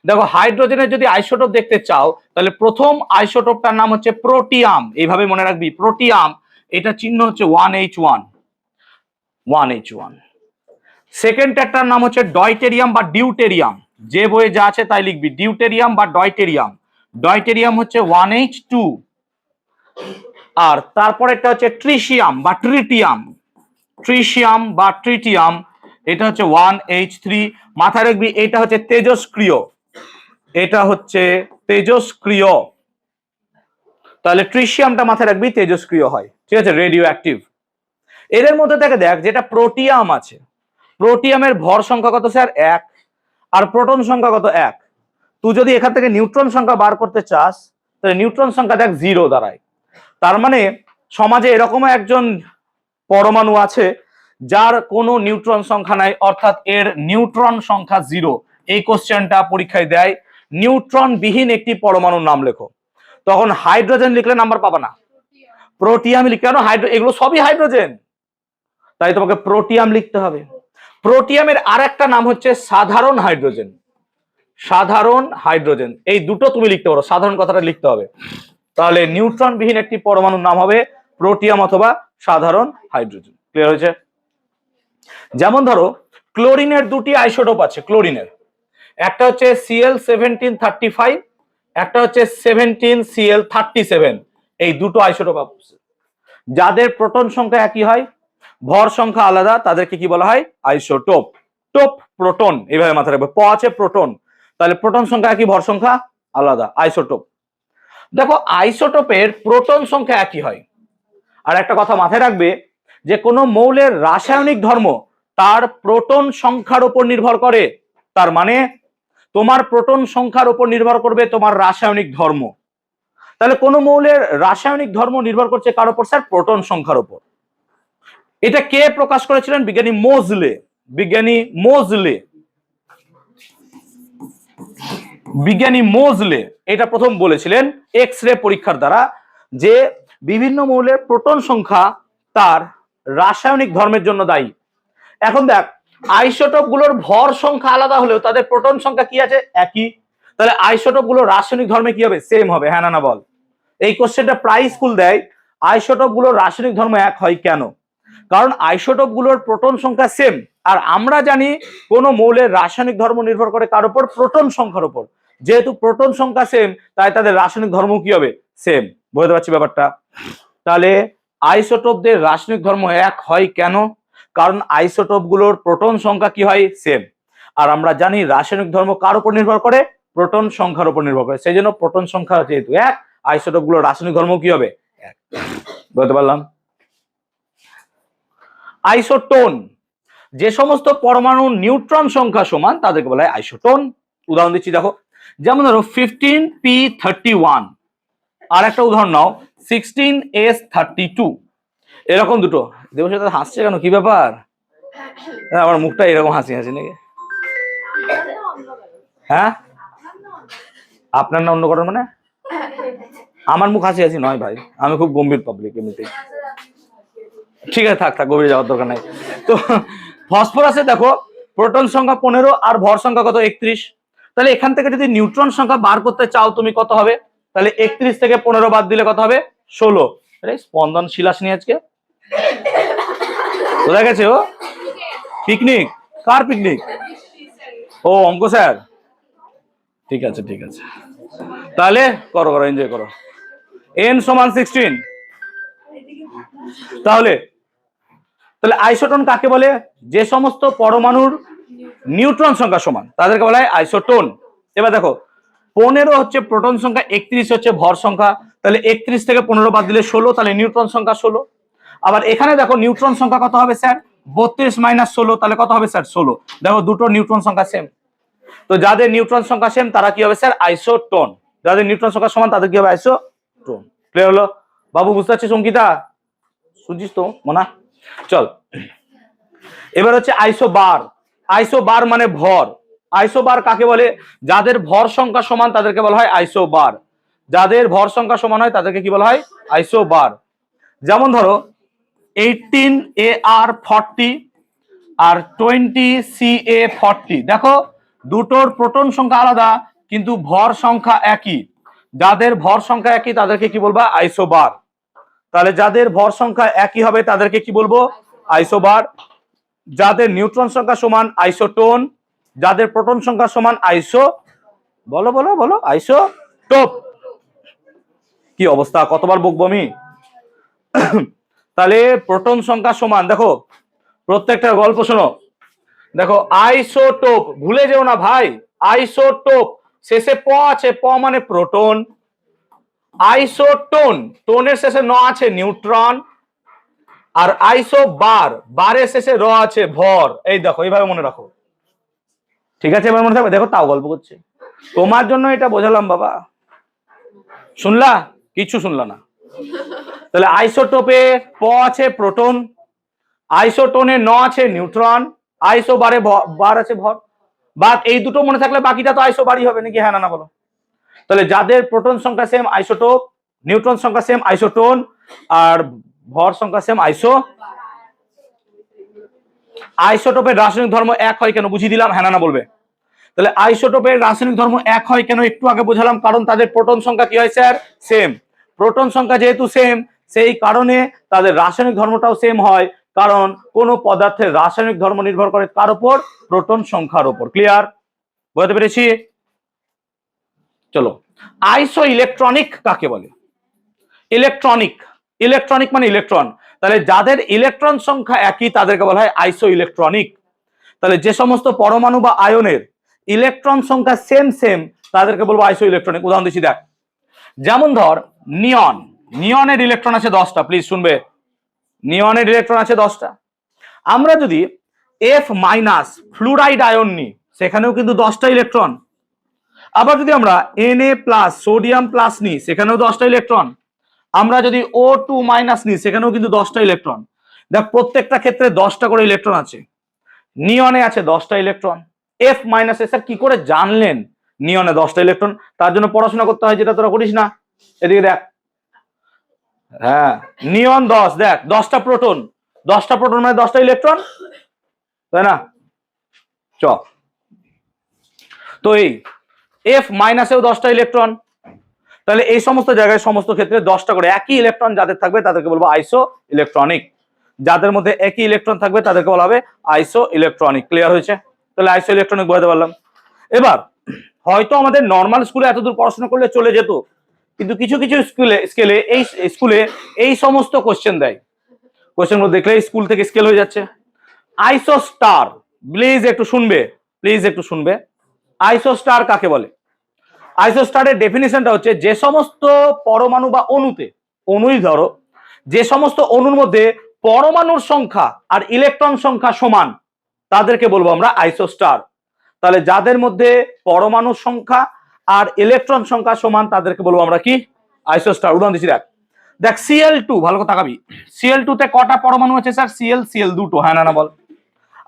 দেখো, হাইড্রোজেনের যদি আইসোটোপ দেখতে চাও, তাহলে প্রথম আইসোটোপটার নাম হচ্ছে প্রোটিয়াম। এইভাবে মনে রাখবি, প্রোটিয়াম। এটা চিহ্ন হচ্ছে 1H1, 1H1। সেকেন্ডটার নাম হচ্ছে ডয়টেরিয়াম বা ডিউটেরিয়াম। যে বইয়ে যা আছে তাই লিখবি, ডিউটেরিয়াম বা ডয়টেরিয়াম। ডয়টেরিয়াম হচ্ছে 1H2। আর তারপরেরটা হচ্ছে ট্রিশিয়াম বা ট্রিটিয়াম। ট্রিশিয়াম বা ট্রিটিয়াম, এটা হচ্ছে 1H3। মাথায় রাখবি এটা হচ্ছে তেজস্ক্রিয়, এটা হচ্ছে তেজস্ক্রিয়। তাহলে ট্রিশিয়ামটা মাথায় রাখবি তেজস্ক্রিয় হয়, ঠিক আছে, রেডিও অ্যাক্টিভ। এদের মধ্যে থেকে দেখ, যেটা প্রোটিয়াম আছে, প্রোটিয়ামের ভর সংখ্যা কত স্যার? 1। আর প্রোটন সংখ্যা কত? 1। তুই যদি এখান থেকে নিউট্রন সংখ্যা বার করতে চাস, তাহলে নিউট্রন সংখ্যা দেখ 0 দাঁড়ায়। তার মানে সমাজে এরকম একজন পরমাণু আছে যার কোনো নিউট্রন সংখ্যা নাই, অর্থাৎ এর নিউট্রন সংখ্যা 0। এই কোশ্চেনটা পরীক্ষায় দেয়, নিউট্রন বিহীন একটি পরমাণুর নাম লেখো। তখন হাইড্রোজেন লিখলে নাম্বার পাবা না, প্রোটিয়াম লিখে, কেন? এগুলো সবই হাইড্রোজেন, তাই তোমাকে প্রোটিয়াম লিখতে হবে। প্রোটিয়ামের আর একটা নাম হচ্ছে সাধারণ হাইড্রোজেন। সাধারণ হাইড্রোজেন, এই দুটো তুমি লিখতে পারো, সাধারণ কথাটা লিখতে হবে। তাহলে নিউট্রন বিহীন একটি পরমাণুর নাম হবে প্রোটিয়াম অথবা সাধারণ হাইড্রোজেন। ক্লিয়ার হয়েছে? যেমন ধরো, ক্লোরিনের 2টি আইসোটোপ আছে। ক্লোরিনের একটা হচ্ছে Cl1735, একটা হচ্ছে 17Cl37। এই দুটো আইসোটোপ আছে, যাদের প্রোটন সংখ্যা একই হয়, ভর সংখ্যা আলাদা, তাদেরকে কি বলা হয়? আইসোটোপ। টোপ প্রোটন, এইভাবে মাথায় রাখবে। প আছে প্রোটন, তাহলে প্রোটন সংখ্যা একই, ভর সংখ্যা আলাদা, আইসোটোপ। দেখো, আইসোটোপের প্রোটন সংখ্যা একই হয়। আর একটা কথা মাথায় রাখবে, যে কোনো মৌলের রাসায়নিক ধর্ম তার প্রোটন সংখ্যার উপর নির্ভর করে। তার মানে তোমার প্রোটন সংখ্যার উপর নির্ভর করবে তোমার রাসায়নিক ধর্ম। তাহলে কোন মৌলের রাসায়নিক ধর্ম নির্ভর করছে কার উপর স্যার? প্রোটন সংখ্যার উপর। এটা কে প্রকাশ করেছিলেন? বিজ্ঞানী মোজলে। বিজ্ঞানী মোজলে, বিজ্ঞানী মোজলে এটা প্রথম বলেছিলেন এক্স রে পরীক্ষার দ্বারা, যে বিভিন্ন মৌলের প্রোটন সংখ্যা তার রাসায়নিক ধর্মের জন্য দায়ী। এখন দেখ, আইসোটোপ গুলোর ভর সংখ্যা আলাদা হলেও তাদের প্রোটন সংখ্যা কি আছে? একই। তাহলে আইসোটোপ গুলোর রাসায়নিক ধর্মে কি হবে? সেম হবে। হ্যাঁ না বল? এই কোশ্চেনটা প্রায় স্কুল দেয়, আইসোটোপ গুলোর রাসায়নিক ধর্ম এক হয় কেন? কারণ আইসোটোপ গুলোর প্রোটন সংখ্যা সেম। আর আমরা জানি কোন মৌলের রাসায়নিক ধর্ম নির্ভর করে কার উপর? প্রোটন সংখ্যার উপর। যেহেতু প্রোটন সংখ্যা সেম, তাই তাদের রাসায়নিক ধর্ম কি হবে? সেম। বুঝতে পারছি ব্যাপারটা? তাহলে আইসোটোপদের রাসায়নিক ধর্ম এক হয় কেন? কারণ আইসোটোপ গুলোর প্রোটন সংখ্যা কি হয়? সেম। আর আমরা জানি রাসায়নিক ধর্ম কার উপর নির্ভর করে? প্রোটন সংখ্যার উপর নির্ভর করে। সেই জন্য প্রোটন সংখ্যা যেহেতু এক, আইসোটোপ গুলোর রাসায়নিক ধর্ম কি হবে? এক। বুঝতে পারলাম? আইসোটোন, যে সমস্ত পরমাণুর নিউট্রন সংখ্যা সমান তাদেরকে বলা হয় আইসোটোন। উদাহরণ দিচ্ছি দেখো, যেমন ধরো 15p31। আর একটা উদাহরণ নাও, 16s32। এরকম দুটো। দেবর সাথে হাসছে কেন? কি ব্যাপার? আমার মুখটা এরকম হাসি হাসি নাকি? হ্যাঁ, আপনার না অন্য করার মানে? আমার মুখ হাসি হাসি নয় ভাই, আমি খুব গম্ভীর পাবলিক এমনিতেই। ঠিক আছে, থাক থাক, গভীরে যাওয়ার দরকার নাই। তো ফসফরাসে দেখো, প্রোটন সংখ্যা 15 আর ভর সংখ্যা কত? 31। তাহলে এখান থেকে যদি নিউট্রন সংখ্যা বার করতে চাও তুমি, কত হবে? তাহলে 31 থেকে 15 বাদ দিলে কত হবে? 16। আরে স্পন্দন শিলাসনি আজকে কোথায় গেছে ও? পিকনিক? কার পিকনিক? ও অঙ্ক স্যার, ঠিক আছে ঠিক আছে, তাহলে করো করো, এনজয় করো। n সমান 16। তাহলে তাহলে আইসোটোন কাকে বলে? যে সমস্ত পরমাণুর নিউট্রন সংখ্যা সমান তাদেরকে বলা হয় আইসোটোন। এবার দেখো, 15 হচ্ছে প্রোটন সংখ্যা, 31 হচ্ছে ভর সংখ্যা। তাহলে 31 থেকে 15 বাদ দিলে 16, তাহলে নিউট্রন সংখ্যা 16। আবার এখানে দেখো নিউট্রন সংখ্যা কত হবে স্যার? 32 - 16, তাহলে কত হবে স্যার? 16। দেখো দুটো নিউট্রন সংখ্যা সেম। তো যাদের নিউট্রন সংখ্যা সেম তারা কি হবে স্যার আইসোটোন, যাদের নিউট্রন সংখ্যা সমান তাদের কি হবে আইসোটোন। ক্লিয়ার হলো বাবু? বুঝতে পারছিস অঙ্কিতা? শুনছিস তো মনা? চল এবার হচ্ছে আইসোবার। আইসোবার মানে ভর। আইসোবার কাকে বলে? যাদের ভর সংখ্যা সমান তাদেরকে বলা হয় আইসোবার। যাদের ভর সংখ্যা সমান হয় তাদেরকে কি বলা হয়? আইসোবার। যেমন ধরো 18Ar40 আর 20Ca40, দেখো দুটোর প্রোটন সংখ্যা আলাদা কিন্তু ভর সংখ্যা একই। যাদের ভর সংখ্যা একই তাদেরকে কি বলবা? আইসোবার। তাহলে যাদের ভর সংখ্যা একই হবে তাদেরকে কি বলবো? আইসোবার। যাদের নিউট্রন সংখ্যা সমান আইসোটোন, যাদের প্রোটন সংখ্যা সমান বলো বলো বলো আইসোটোপ। কি অবস্থা, কতবার বকবো আমি? তাহলে প্রোটন সংখ্যা সমান, দেখো প্রত্যেকটা গল্প শোনো, দেখো আইসোটোপ ভুলে যেও না ভাই। আইসোটোপ শেষে প আছে, প মানে প্রোটন। আইসোটোন, টোনের শেষে ন আছে নিউট্রন। আর আইসোবার, বারের শেষে র আছে ভর। এই দেখো এইভাবে মনে রাখো, ঠিক আছে? এবার মনে থাকবে। দেখো তাও গল্প করছে, তোমার জন্য এটা বোঝালাম বাবা। শুনলা? কিছু শুনলা না। তাহলে আইসোটোপে প আছে প্রোটন, আইসোটোনে ন আছে নিউট্রন, আইসোবারে বার আছে ভর। বাদ এই দুটো মনে থাকলে বাকিটা তো আইসোবারই হবে নাকি? হ্যাঁ না বলো? তাহলে যাদের প্রোটন সংখ্যা সেম আইসোটোপ, নিউট্রন সংখ্যা সেম আইসোটোন, আর ভর সংখ্যা সেম আইসোটোপের রাসায়নিক ধর্ম এক হয় কেন বুঝিয়ে দিলাম, হ্যাঁ না বলবে? তাহলে আইসোটোপের রাসায়নিক ধর্ম এক হয় কেন একটু আগে বোঝালাম, কারণ তাদের প্রোটন সংখ্যা কি হয় স্যার? সেম। প্রোটন সংখ্যা যেহেতু সেম সেই কারণে তাদের রাসায়নিক ধর্মটাও সেম হয়, কারণ কোন পদার্থের রাসায়নিক ধর্ম নির্ভর করে কার উপর? প্রোটন সংখ্যার উপর। ক্লিয়ার? বুঝতে পেরেছি? চলো আইসো ইলেকট্রনিক কাকে বলে? ইলেকট্রনিক, ইলেকট্রনিক মানে ইলেকট্রন। তাহলে যাদের ইলেকট্রন সংখ্যা একই তাদেরকে বলা হয় আইসো ইলেকট্রনিক। তাহলে যে সমস্ত পরমাণু বা আয়নের ইলেকট্রন সংখ্যা সেম সেম তাদেরকে বলবো আইসো ইলেকট্রনিক। উদাহরণ দিচ্ছি দেখ, যেমন ধর নিয়ন, নিয়নের ইলেকট্রন আছে 10টা। প্লিজ শুনবে, নিয়নের ইলেকট্রন আছে 10টা। আমরা যদি F- ফ্লুরাইড আয়ন নিই সেখানেও কিন্তু 10টা ইলেকট্রন। আবার যদি আমরা Na+ সোডিয়াম প্লাস নিই সেখানেও 10টা ইলেকট্রন। আমরা যদি O2- নিই সেখানেও কিন্তু 10টা ইলেকট্রন। দেখ প্রত্যেকটা ক্ষেত্রে 10টা করে ইলেকট্রন আছে। নিয়নে আছে 10টা ইলেকট্রন। F- স্যার কি করে জানলেন নিয়নে 10টা ইলেকট্রন? তার জন্য পড়াশোনা করতে হয়, যেটা তোরা করিস না। এদিকে দেখ, হ্যাঁ নিয়ন 10, দেখ 10টা প্রোটন, 10টা প্রোটন মানে 10টা ইলেকট্রন, তাই না? চ তো এই F- 10টা ইলেকট্রন। তাহলে এই সমস্ত জায়গায় সমস্ত ক্ষেত্রে 10টা করে একই ইলেকট্রন যাদের থাকবে তাদেরকে বলবো আইসো ইলেকট্রনিক। যাদের মধ্যে একই ইলেকট্রন থাকবে তাদেরকে বলা হবে আইসো ইলেকট্রনিক। ক্লিয়ার হয়েছে? তাহলে আইসো ইলেকট্রনিক বোঝাতে পারলাম। এবার হয়তো আমাদের নর্মাল স্কুলে এতদূর পড়াশোনা করলে চলে যেত, কিন্তু কিছু কিছু স্কুলে এই সমস্ত কোশ্চেন দেয়। কোশ্চেনগুলো দেখলে স্কুল থেকে স্কেল হয়ে যাচ্ছে। আইসো স্টার, প্লিজ একটু শুনবে, প্লিজ একটু শুনবে। আইসো স্টার কাকে বলে? আইসোস্টারের ডেফিনিশনটা হচ্ছে যে সমস্ত পরমাণু বা অনুই ধরো, যে সমস্ত অণুর মধ্যে পরমাণুর সংখ্যা আর ইলেকট্রন সংখ্যা সমান তাদেরকে বলবো আমরা আইসোস্টার। তাহলে যাদের মধ্যে পরমাণুর সংখ্যা আর ইলেকট্রন সংখ্যা সমান তাদেরকে বলবো আমরা কি? আইসোস্টার। উদাহরণ দিচ্ছি দেখ, দেখ Cl2, ভালো করে তাকাবি, Cl2 তে কটা পরমাণু আছে স্যার? Cl দুটো, হ্যাঁ না বল?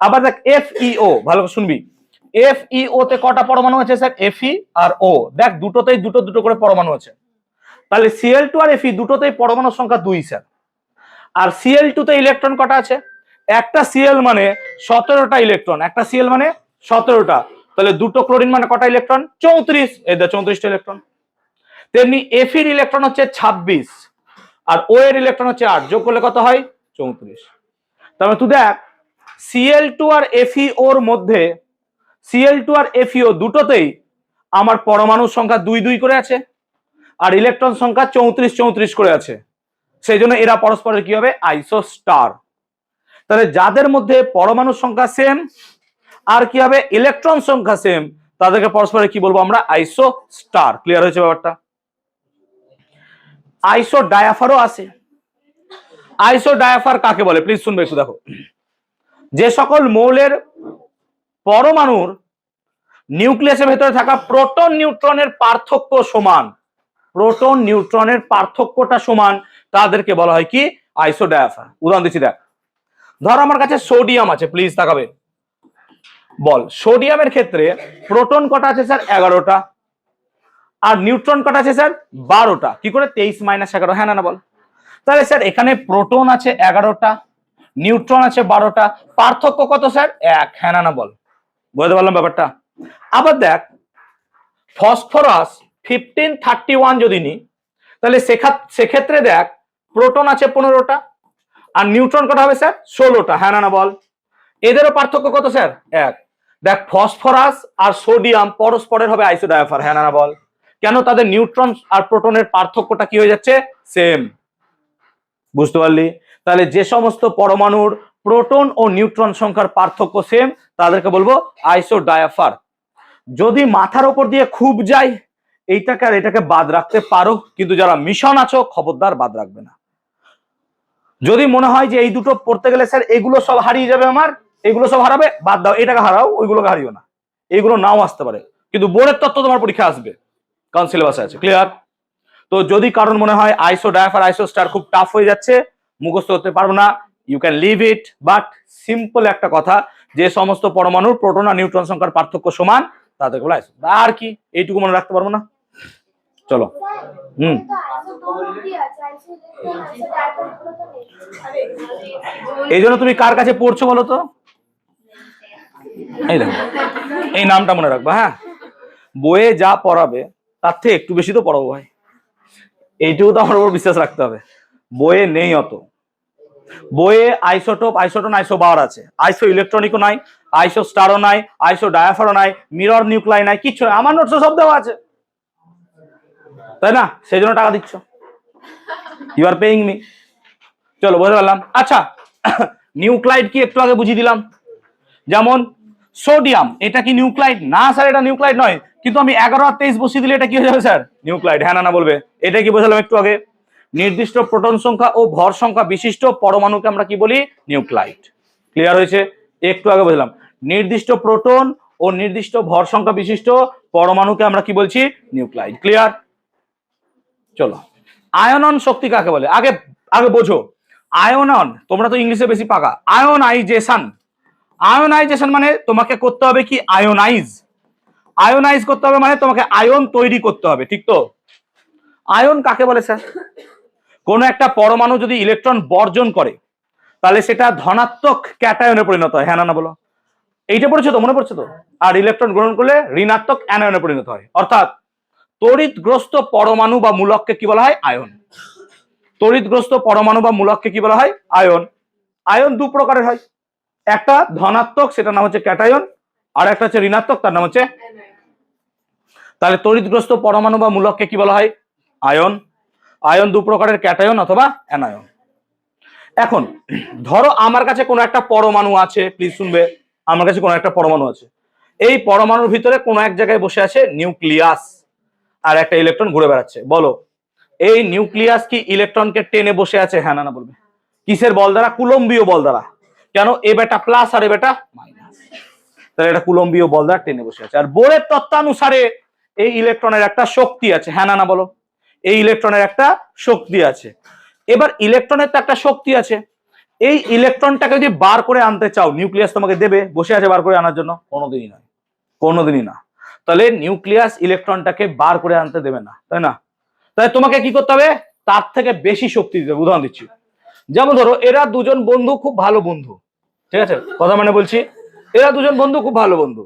আবার দেখ FeO, ভালো করে শুনবি, FeO তে কটা পরমাণু আছে স্যার? Fe আর O, দেখ দুটোতেই দুটো দুটো করে পরমাণু আছে। তাহলে Cl2 আর Fe দুটোতেই পরমাণুর সংখ্যা 2 স্যার। আর Cl2 তে ইলেকট্রন কটা আছে? একটা Cl মানে 17টা ইলেকট্রন, একটা Cl মানে 17টা। তাহলে দুটো ক্লোরিন মানে কটা ইলেকট্রন? 34, এই দেখ 34টা ইলেকট্রন। তেমনি Fe এর ইলেকট্রন হচ্ছে 26 আর O এর ইলেকট্রন হচ্ছে 8, যোগ করলে কত হয়? 34। তাহলে তুই দেখ Cl2 আর FeO এর মধ্যে, Cl2 আর FeO দুটোতেই আমার পরমাণুর সংখ্যা 2 2 করে আছে আর ইলেকট্রন সংখ্যা 34 34 করে আছে। সেই জন্য এরা পরস্পরের কি হবে? আইসোস্টার। তাহলে যাদের মধ্যে পরমাণুর সংখ্যা সেম আর কি হবে? ইলেকট্রন সংখ্যা সেম, তাদেরকে পরস্পরের কি বলবো আমরা? আইসোস্টার। ক্লিয়ার হয়েছে ব্যাপারটা? আইসো ডায়াফারও আছে। আইসো ডায়াফার কাকে বলে? প্লিজ শুনবে একটু। দেখো যে সকল মৌলের পরমাণুর নিউক্লিয়াসের ভেতরে থাকা প্রোটন নিউট্রনের পার্থক্য সমান, প্রোটন নিউট্রনের পার্থক্যটা সমান, তাদেরকে বলা হয় কি আইসোডায়াফার। উদাহরণ দিচ্ছি দেখ, ধর আমার কাছে সোডিয়াম আছে, প্লিজ তাকাবে, বল সোডিয়ামের ক্ষেত্রে প্রোটন কটা আছে স্যার 11টা, আর নিউট্রন কটা আছে স্যার 12টা। কি করে 23 - 11, হ্যাঁ না বল। তাহলে স্যার এখানে প্রোটন আছে 11টা, নিউট্রন আছে 12টা, পার্থক্য কত স্যার 1, হ্যাঁ না বল। বুঝতে পারলাম ব্যাপারটা। আবার দেখ ফসফরাস 1531 যদি নি, তাহলে সেক্ষেত্রে দেখ প্রোটন আছে 15টা আর নিউট্রন কটা হবে স্যার 16টা, হ্যাঁ না বল। এদেরও পার্থক্য কত স্যার 1। দেখ ফসফরাস আর সোডিয়াম পরস্পরের হবে আইসোডায়াফার, হ্যাঁ না বল। কেন? তাদের নিউট্রন আর প্রোটনের পার্থক্যটা কি হয়ে যাচ্ছে সেম। বুঝতে পারলি? তাহলে যে সমস্ত পরমাণুর প্রোটন ও নিউট্রন সংখ্যার পার্থক্য সেম তাদেরকে বলবো আইসোডায়াফার। যদি মাথার উপর দিয়ে খুব যায় এইটাকে আর এটাকে বাদ রাখতে পারো, কিন্তু যারা মিশন আছো খবরদার বাদ রাখবে না। যদি মনে হয় যে এই দুটো পড়তে গেলে স্যার এগুলো সব হারিয়ে যাবে, আমার এগুলো সব হারাবে, বাদ দাও, এটাকে হারাও, ওইগুলোকে হারিও না। এগুলো নাও আসতে পারে, কিন্তু বোর্ডের তত্ত্ব তোমার পরীক্ষা আসবে, কারণ সিলেবাসে আছে। ক্লিয়ার? তো যদি কারণ মনে হয় আইসোডায়াফার আইসোস্টার খুব টাফ হয়ে যাচ্ছে, মুখস্থ করতে পারবো না, you can leave it. But simple একটা কথা, যে সমস্ত পরমাণুর প্রোটন আর নিউট্রন সংখ্যার পার্থক্য সমান তাদেরকে বলা আইসো। আর কি এইটুকু মনে রাখতে পারবো না? চলো। এই জন্য তুমি কার কাছে পড়ছো বলো তো? এই দেখো, এই নামটা মনে রাখবা, হ্যাঁ। বইয়ে যা পড়াবে তার থেকে একটু বেশি তো পড়াবো ভাই, এইটুকু তো আমার উপর বিশ্বাস রাখতে হবে। বইয়ে নেই অত, বইয়ে আইসোটোপ আইসোটোন আইসোবার আছে, আইসো ইলেকট্রনিকও নাই, আইসো স্টারও নাই, আইসো ডায়াফারও নাই, মিরর নিউক্লাই নাই, কিচ্ছু নাই। আমার নোটস সব দেওয়া আছে, তাই না? সেই জন্য টাকা দিচ্ছ, ইউ আর পেইং মি। চলো বুঝতে পারলাম। আচ্ছা নিউক্লাইড কি একটু আগে বুঝিয়ে দিলাম। যেমন সোডিয়াম, এটা কি নিউক্লাইড? না স্যার এটা নিউক্লাইড নয়, কিন্তু আমি 11 আর 23 বসিয়ে দিলে এটা কি হয়ে যাবে স্যার নিউক্লাইড, হ্যাঁ না বলবে। এটা কি বোঝালাম একটু আগে? নির্দিষ্ট প্রোটন সংখ্যা ও ভর সংখ্যা বিশিষ্ট পরমাণুকে আমরা কি বলি নিউক্লাইড। ক্লিয়ার হয়েছে? একটু আগে বুঝলাম নির্দিষ্ট প্রোটন ও নির্দিষ্ট ভর সংখ্যা বিশিষ্ট পরমাণুকে আমরা কি বলছি নিউক্লাইড। ক্লিয়ার? চলো, আয়নন শক্তি কাকে বলে আগে আগে বোঝো। আয়নন, তোমরা তো ইংলিশে বেশি পাকা। আয়নাইজেশন, আয়নাইজেশন মানে তোমাকে করতে হবে কি আয়নাইজ, আয়নাইজ করতে হবে মানে তোমাকে আয়ন তৈরি করতে হবে, ঠিক তো? আয়ন কাকে বলে স্যার? কোন একটা পরমাণু যদি ইলেকট্রন বর্জন করে তাহলে সেটা ধনাত্মক ক্যাটায়নে পরিণত হয়, হ্যাঁ না বলো। এইটা পড়েছো তো, মনে পড়ছে তো? আর ইলেকট্রন গ্রহণ করলে ঋণাত্মক অ্যানায়নে পরিণত হয়। অর্থাৎ তড়িৎগ্রস্ত পরমাণু বা মূলককে কি বলা হয় আয়ন। তড়িৎগ্রস্ত পরমাণু বা মূলককে কি বলা হয় আয়ন। আয়ন দু প্রকারের হয়, একটা ধনাত্মক সেটার নাম হচ্ছে ক্যাটায়ন, আর একটা হচ্ছে ঋণাত্মক তার নাম হচ্ছে। তাহলে তড়িৎগ্রস্ত পরমাণু বা মূলককে কি বলা হয় আয়ন। আয়ন দু প্রকারের, ক্যাটায়ন অথবা অ্যানায়ন। এখন ধরো আমার কাছে কোনো একটা পরমাণু আছে, প্লিজ শুনবে, আমার কাছে কোনো একটা পরমাণু আছে, এই পরমাণুর ভিতরে কোনো এক জায়গায় বসে আছে নিউক্লিয়াস, আর একটা ইলেকট্রন ঘুরে বেড়াচ্ছে। বলো এই নিউক্লিয়াস কি ইলেকট্রনকে টেনে বসে আছে, হ্যাঁ না বলবে। কিসের বল দ্বারা? কুলম্বীয় বল দ্বারা। কেন? এ বেটা প্লাস আর এ বেটা মাইনাস, তাহলে এটা কুলম্বীয় বল দ্বারা টেনে বসে আছে। আর বোরের তত্ত্বানুসারে এই ইলেকট্রনের একটা শক্তি আছে, হ্যাঁ না বলো। এই ইলেকট্রনের একটা শক্তি আছে। এবার ইলেকট্রনের তো একটা শক্তি আছে, এই ইলেকট্রনটাকে যদি বার করে আনতে চাও নিউক্লিয়াস তোমাকে দেবে, বসে আছে বার করে আনার জন্য? কোনোদিনই নয়, কোনোদিনই না। তাহলে নিউক্লিয়াস ইলেকট্রনটাকে বার করে আনতে দেবে না, তাই না? তাহলে তোমাকে কি করতে হবে? তার থেকে বেশি শক্তি দিতে হবে। উদাহরণ দিচ্ছি, যেমন ধরো এরা দুজন বন্ধু, খুব ভালো বন্ধু, ঠিক আছে কথা মানে বলছি, এরা দুজন বন্ধু খুব ভালো বন্ধু,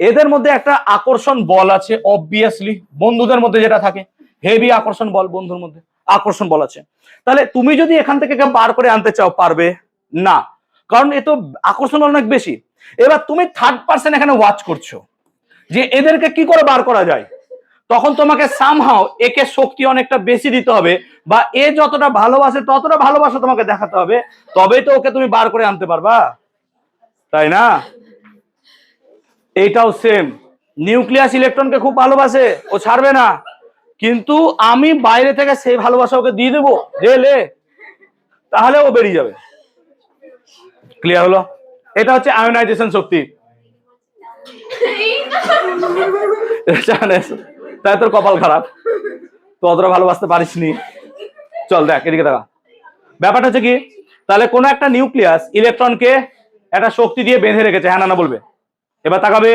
এদের মধ্যে একটা আকর্ষণ বল আছে, অবভিয়াসলি বন্ধুদের মধ্যে যেটা থাকে, হেভি আকর্ষণ বল, বন্ধুর মধ্যে আকর্ষণ বল আছে। তাহলে তুমি যদি এখান থেকে বার করে আনতে চাও পারবে না, কারণ এ তো আকর্ষণ অনেক বেশি। এবার তুমি থার্ড পার্সন এখানে ওয়াচ করছো যে এদেরকে কি করে বার করা যায়, তখন তোমাকে সামহাও একে শক্তি অনেকটা বেশি দিতে হবে, বা এ যতটা ভালোবাসে ততটা ভালোবাসা তোমাকে দেখাতে হবে, তবেই তো ওকে তুমি বার করে আনতে পারবা, তাই না? এইটাও সেম, নিউক্লিয়াস ইলেকট্রনকে খুব ভালোবাসে, ও ছাড়বে না, কিন্তু আমি বাইরে থেকে সেই ভালোবাসা ওকে দিয়ে দেবো, লে তাহলে ও বেরিয়ে যাবে। ক্লিয়ার হলো? এটা হচ্ছে আয়নাইজেশন শক্তি। তাই তোর কপাল খারাপ, তো অতটা ভালোবাসতে পারিসনি। চল দেখ এদিকে দেখা, ব্যাপারটা হচ্ছে কি, তাহলে কোন একটা নিউক্লিয়াস ইলেকট্রনকে একটা শক্তি দিয়ে বেঁধে রেখেছে, হ্যাঁ না বলবে। এবার তাকাবে,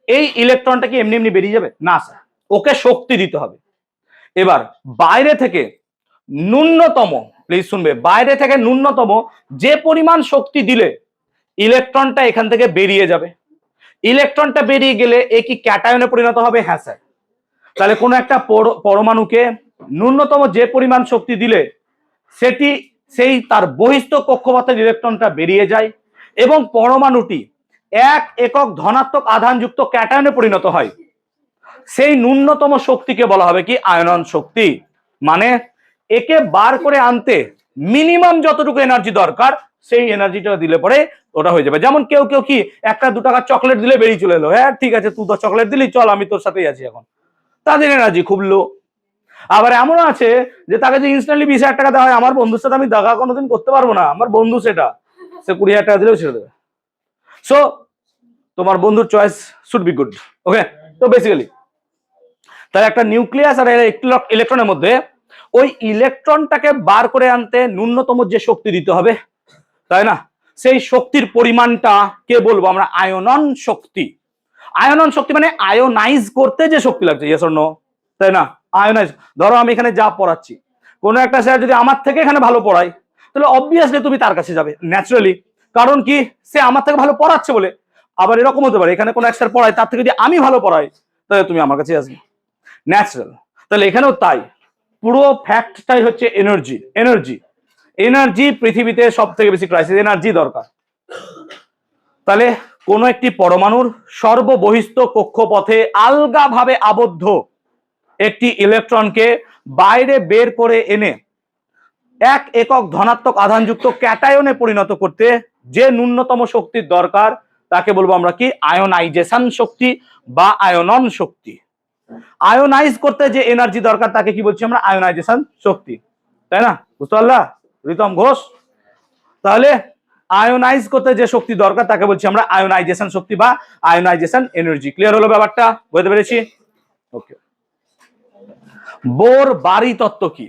এই ইলেকট্রনটা কি এমনি এমনি বেরিয়ে যাবে না স্যার, ওকে শক্তি দিতে হবে। এবার বাইরে থেকে ন্যূনতম, প্লিজ শুনবে, বাইরে থেকে ন্যূনতম যে পরিমাণ শক্তি দিলে ইলেকট্রনটা এখান থেকে বেরিয়ে যাবে, ইলেকট্রনটা বেরিয়ে গেলে এ কি ক্যাটায়নে পরিণত হবে, হ্যাঁ স্যার। তাহলে কোন একটা পরমাণুকে ন্যূনতম যে পরিমাণ শক্তি দিলে সেটি সেই তার বহিস্থ কক্ষপথের ইলেকট্রনটা বেরিয়ে যায় এবং পরমাণুটি এক একক ধনাত্মক আধানযুক্ত ক্যাটায়নে পরিণত হয়, সেই ন্যূনতম শক্তিকে বলা হবে কি আয়নন শক্তি। মানে একে বার করে আনতে মিনিমাম যতটুকু এনার্জি দরকার সেই এনার্জিটা দিলে পরে ওটা হয়ে যাবে। যেমন কেউ কেউ কি 1-2 টাকার চকলেট দিলে বেরিয়ে চলে এলো, হ্যাঁ ঠিক আছে তুই তো চকলেট দিলি, চল আমি তোর সাথেই আছি এখন, তাদের এনার্জি খুব লো। আবার এমনও আছে যে তাকে যে ইনস্ট্যান্টলি 20,000 টাকা দেওয়া হয়, আমার বন্ধুর সাথে আমি দেখা কোনোদিন করতে পারবো না, আমার বন্ধু সেটা, সে 20,000 টাকা দিলেও ছেড়ে দেবে। সো তোমার বন্ধুর চয়েস শুড বি গুড, ওকে। তো বেসিক্যালি তাহলে একটা নিউক্লিয়াস আর ইলেকট্রনের মধ্যে ওই ইলেকট্রনটাকে বার করে আনতে ন্যূনতম যে শক্তি দিতে হবে, তাই না, সেই শক্তির পরিমাণটা কে বলবো আমরা আয়নন শক্তি। আয়নন শক্তি মানে আয়োনাইজ করতে যে শক্তি লাগছে, ইয়েস অর নো, তাই না, আয়োনাইজ। ধরো আমি এখানে যা পড়াচ্ছি, কোনো একটা স্যার যদি আমার থেকে এখানে ভালো পড়ায় তাহলে অবভিয়াসলি তুমি তার কাছে যাবে ন্যাচারালি, কারণ কি সে আমার থেকে ভালো পড়াচ্ছে বলে। আবার এরকম হতে পারে এখানে কোনো এক স্যার পড়ায়, তার থেকে যদি আমি ভালো পড়াই তাহলে তুমি আমার কাছে আসবে, ন্যাচারাল। তাহলে এখানেও তাই, পুরো ফ্যাক্টটাই হচ্ছে এনার্জি। এনার্জি এনার্জি পৃথিবীতে সব থেকে বেশি ক্রাইসিস, এনার্জি দরকার। তাহলে কোন একটি পরমাণুর সর্ববহিস্থ কক্ষপথে আলগাভাবে আবদ্ধ একটি ইলেকট্রনকে বাইরে বের করে এনে এক একক ধনাত্মক আধানযুক্ত ক্যাটায়নে পরিণত করতে যে ন্যূনতম শক্তির দরকার তাকে বলবো আমরা কি আয়োনাইজেশন শক্তি বা আয়নন শক্তি। আয়োনাইজ করতে যে এনার্জি দরকার তাকে কি বলছি আমরা আয়োনাইজেশন শক্তি, তাই না, বুঝতে পারলা রিতম ঘোষ। তাহলে আয়োনাইজ করতে যে শক্তি দরকার তাকে বলছি আমরা আয়োনাইজেশন শক্তি বা আয়োনাইজেশন এনার্জি। ক্লিয়ার হলো ব্যাপারটা, বুঝতে পেরেছি? ওকে। বোর বাড়ি তত্ত্ব কি?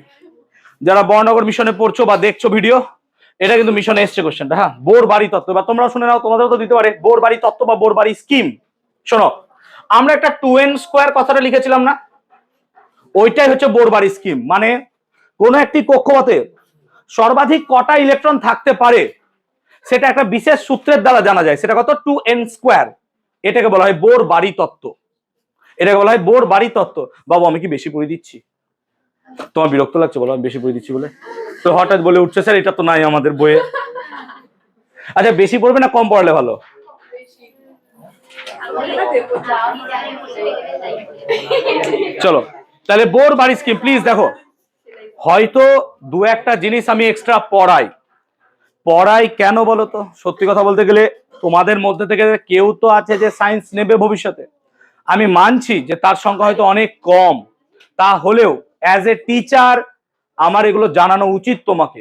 যারা বর্ণনগর মিশনে পড়ছো বা দেখছো ভিডিও, এটা কিন্তু মিশনে এসছে কোশ্চেনটা, হ্যাঁ, বোর বাড়ি তত্ত্ব। বা তোমরা শুনে নাও, তোমাদেরও তো দিতে পারে বোর বাড়ি তত্ত্ব বা বোর বাড়ি স্কিম। শোনো, আমরা একটা 2n স্কয়ার কথাটা লিখেছিলাম না, ওইটাই হচ্ছে বোর বাড়ি স্কিম। মানে কোন একটি কক্ষপথে সর্বাধিক কটা ইলেকট্রন থাকতে পারে সেটা একটা বিশেষ সূত্রের দ্বারা জানা যায়, সেটা কত 2n স্কয়ার। এটাকে বলা হয় বোর বাড়ি তত্ত্ব, এটাকে বলা হয় বোর বাড়ি তত্ত্ব। বাবু আমি কি বেশি পড়ে দিচ্ছি? তোমার বিরক্ত লাগছে বলো আমি বেশি পড়ে দিচ্ছি বলে? তো হঠাৎ বলে উঠছে স্যার এটা তো নাই আমাদের বইয়ে। আচ্ছা বেশি পড়বে না কম পড়ালে ভালো? চলো তাহলে বোর বাড়ি স্কিম প্লিজ দেখো। হয়তো 2-1টা জিনিস আমি এক্সট্রা পড়াই কেন বলো তো? সত্যি কথা বলতে গেলে তোমাদের মধ্যে থেকে কেউ তো আছে যে সায়েন্স নেবে ভবিষ্যতে, আমি মানছি যে তার সংখ্যা হয়তো অনেক কম, তা হলেও অ্যাজ এ টিচার আমার এগুলো জানানো উচিত তোমাকে।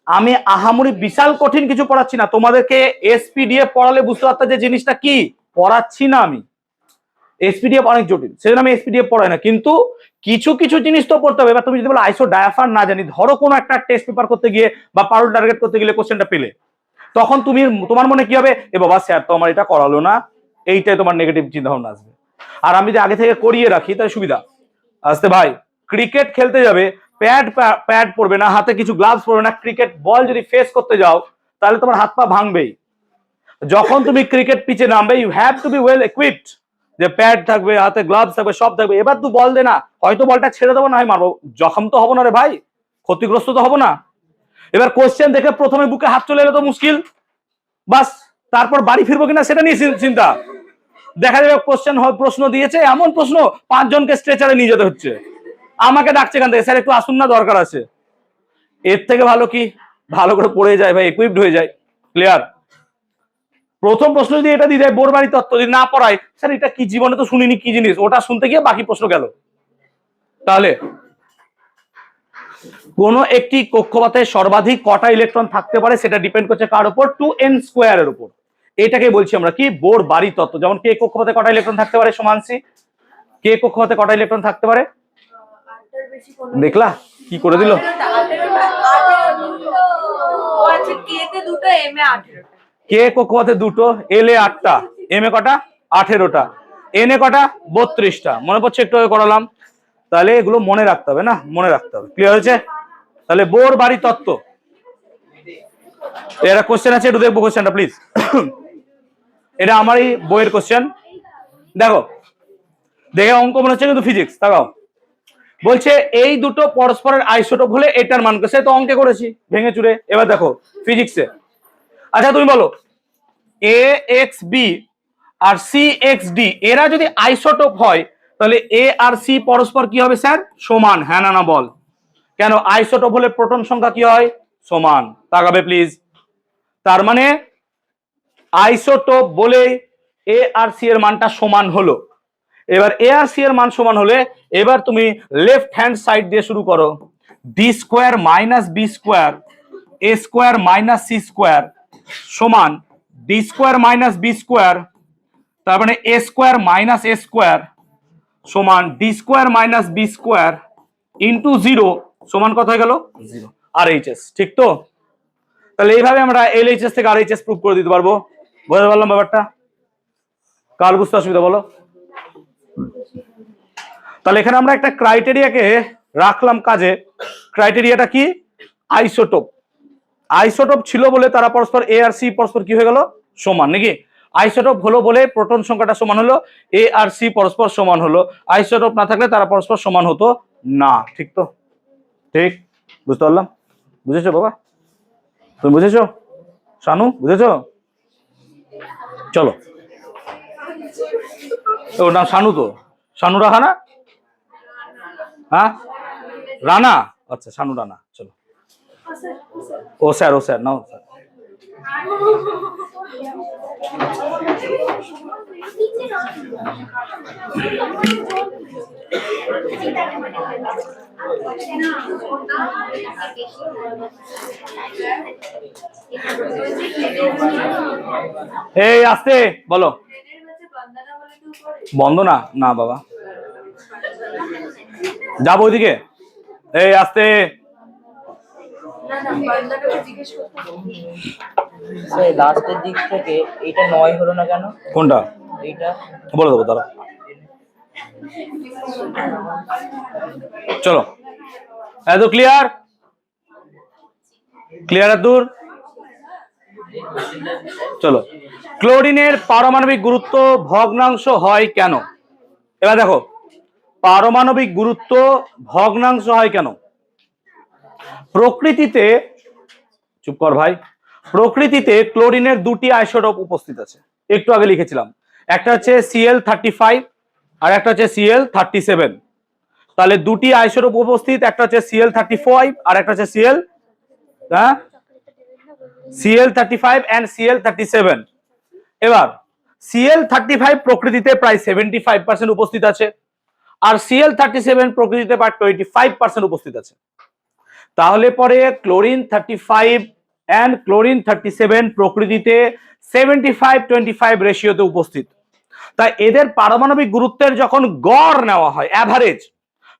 আমি আহামরি বিশাল কঠিন কিছু পড়াচ্ছি না, তোমাদেরকে এসপিডিএফ পড়ালে বুঝতে পারতে যে জিনিসটা কি পড়াচ্ছি না আমি। এসপিডিএফ অনেক জটিল, সেজন্য আমি এসপিডিএফ পড়াই না, কিন্তু কিছু কিছু জিনিস তো পড়তে হবে। এবার তুমি যদি বলো আইসো ডায়াফার না জানি, ধরো কোনো একটা টেস্ট পেপার করতে গিয়ে বা পারুল টার্গেট করতে গেলে কোশ্চেনটা পেলে, তখন তোমার মনে কি হবে, এ বাবা স্যার তো আমার এটা করালো না, এইটাই তোমার নেগেটিভ চিন্তা ভাবনা আসবে। আর আমি যদি আগে থেকে করিয়ে রাখি তাহলে সুবিধা আসতে। ভাই ক্রিকেট খেলতে যাবে, প্যাড পরবে না, হাতে কিছু গ্লাভস পরবে না, ক্রিকেট বল যদি ফেস করতে যাও তাহলে তোমার হাত পা ভাঙবেই। যখন তুমি ক্রিকেট পিচে নামবে you have to be well equipped, যে প্যাড থাকবে, হাতে গ্লাভস থাকবে, সব থাকবে। এবার তুই বল দে না, হয়তো বলটা ছেড়ে দেবো না হয় মারবো, জখম তো হবো না রে ভাই, ক্ষতিগ্রস্ত তো হবো না। এবার কোশ্চেন দেখে প্রথমে বুকে হাত চলে এলো তো মুশকিল, বাস তারপর বাড়ি ফিরবো কিনা সেটা নিয়ে চিন্তা। দেখা যাবে প্রশ্ন দিয়েছে এমন প্রশ্ন 5 জনকে স্ট্রেচারে নিয়ে যেতে হচ্ছে, আমাকে ডাকছে এখান থেকে, স্যার একটু আসুন না দরকার আছে। এর থেকে ভালো কি ভালো করে পড়ে যায় ভাই, ইকুইপড হয়ে যায়। ক্লিয়ার? প্রথম প্রশ্ন যদি এটা দিয়ে দেয় বোর বাড়ি তত্ত্ব, যদি না পড়ায় স্যার এটা কি জীবনে তো শুনিনি কি জিনিস, ওটা শুনতে গিয়ে বাকি প্রশ্ন গেল। তাহলে কোন একটি কক্ষপথে সর্বাধিক কটা ইলেকট্রন থাকতে পারে সেটা ডিপেন্ড করছে কার উপর, 2n স্কয়ারের উপর। এটাকে বলছি আমরা কি, বোর বাড়ি তত্ত্ব। যেমন কে কক্ষপথে কটা ইলেকট্রন থাকতে পারে সমানসি, কে কক্ষপথে কটা ইলেকট্রন থাকতে পারে, দেখলা কি করে দিল। কে কক্ষপথে দুটো, এল এ 8টা, এম এ কটা 18টা, এন এ কটা 32টা। মনে পড়ছে একটু আগে করালাম। তাহলে এগুলো মনে রাখতে হবে না, মনে রাখতে হবে। ক্লিয়ার হয়েছে? তাহলে বোর বাড়ি তত্ত্ব। এরা কোশ্চেন আছে, একটু দেখবো কোশ্চেনটা প্লিজ। এটা আমারই বইয়ের কোশ্চেন, দেখো দেখে অঙ্ক মনে হচ্ছে কিন্তু ফিজিক্স। তাকাও, বলছে এই দুটো পরস্পরের আইসোটোপ হলে এটার মান, সে তো অঙ্কে করেছি ভেঙে চুরে। এবার দেখো ফিজিক্সে, আচ্ছা তুমি বলো এ এক্স বি আর সি এক্স ডি এরা যদি আইসোটোপ হয় তাহলে এ আর সি পরস্পর কি হবে স্যার, সমান। হ্যাঁ না না বল। কেন, আইসোটোপ হলে প্রোটন সংখ্যা কি হয়, সমান। তাকাবে প্লিজ। তার মানে আইসোটোপ বলে এ আর সি এর মানটা সমান হলো। এবার এ আর সি এর মান সমান হলে এবার তুমি লেফট হ্যান্ড সাইড দিয়ে শুরু করো। D square minus B square A square minus C square সমান D square minus B square, তার মানে A square minus A square সমান D square minus B square into 0 সমান কত হয়ে গেল, 0 আর এইচ এস। ঠিক তো? তাহলে এইভাবে আমরা এল এইচ এস থেকে আর এইচ এস প্রুভ করে দিতে পারবো। বুঝতে পারলাম ব্যাপারটা? কার বুঝতে অসুবিধা বলো? তাহলে এখানে আমরা একটা ক্রাইটেরিয়াকে রাখলাম কাজে। ক্রাইটেরিয়াটা কি, আইসোটোপ। আইসোটোপ ছিল বলে তারা পরস্পর এ আর সি পরস্পর কি হয়ে গেল, সমান। নাকি আইসোটোপ হলো বলে প্রোটন সংখ্যাটা সমান হলো, এ আর সি পরস্পর সমান হলো। আইসোটোপ না থাকলে তারা পরস্পর সমান হতো না। ঠিক তো? ঠিক, বুঝতে পারলাম। বুঝেছো বাবা? তুমি বুঝেছো? শানু বুঝেছো? চলো, ওর নাম শানু তো, শানু রাহা, হ্যাঁ রানা, আচ্ছা শানু রানা। চলো, ও স্যার, ও স্যার নাও স্যার। এই আস্তে বলো। বন্দনা না বাবা, যাবো ওইদিকে। এই আস্তে, লাস্টের দিক থেকে এটা 9 হলো না কেন? কোনটা? এইটা বলে দেবো দাঁড়া। চলো, এত ক্লিয়ার? ক্লিয়ার দূর? চলো, ক্লোরিনের পারমাণবিক গুরুত্ব ভগ্নাংশ হয় কেন? এবার দেখো পারমাণবিক গুরুত্ব ভগ্নাংশ হয় কেন। প্রকৃতিতে, চুপ কর ভাই, প্রকৃতিতে ক্লোরিনের দুটি আইসোটোপ উপস্থিত আছে, একটু আগে লিখেছিলাম। একটা হচ্ছে Cl35 আর একটা হচ্ছে Cl37। তাহলে দুটি আইসোটোপ উপস্থিত, একটা হচ্ছে Cl35 আর একটা হচ্ছে Cl35 and Cl37। এবার Cl35 প্রকৃতিতে প্রায় 75% উপস্থিত আছে আর Cl37 প্রকৃতিতে প্রায় 25% উপস্থিত আছে। তাহলে পরে ক্লোরিন 35 and ক্লোরিন 37 প্রকৃতিতে 75-25 রেশিওতে উপস্থিত। তাই এদের পারমাণবিক গুরুত্বের যখন গড় নেওয়া হয়, অ্যাভারেজ,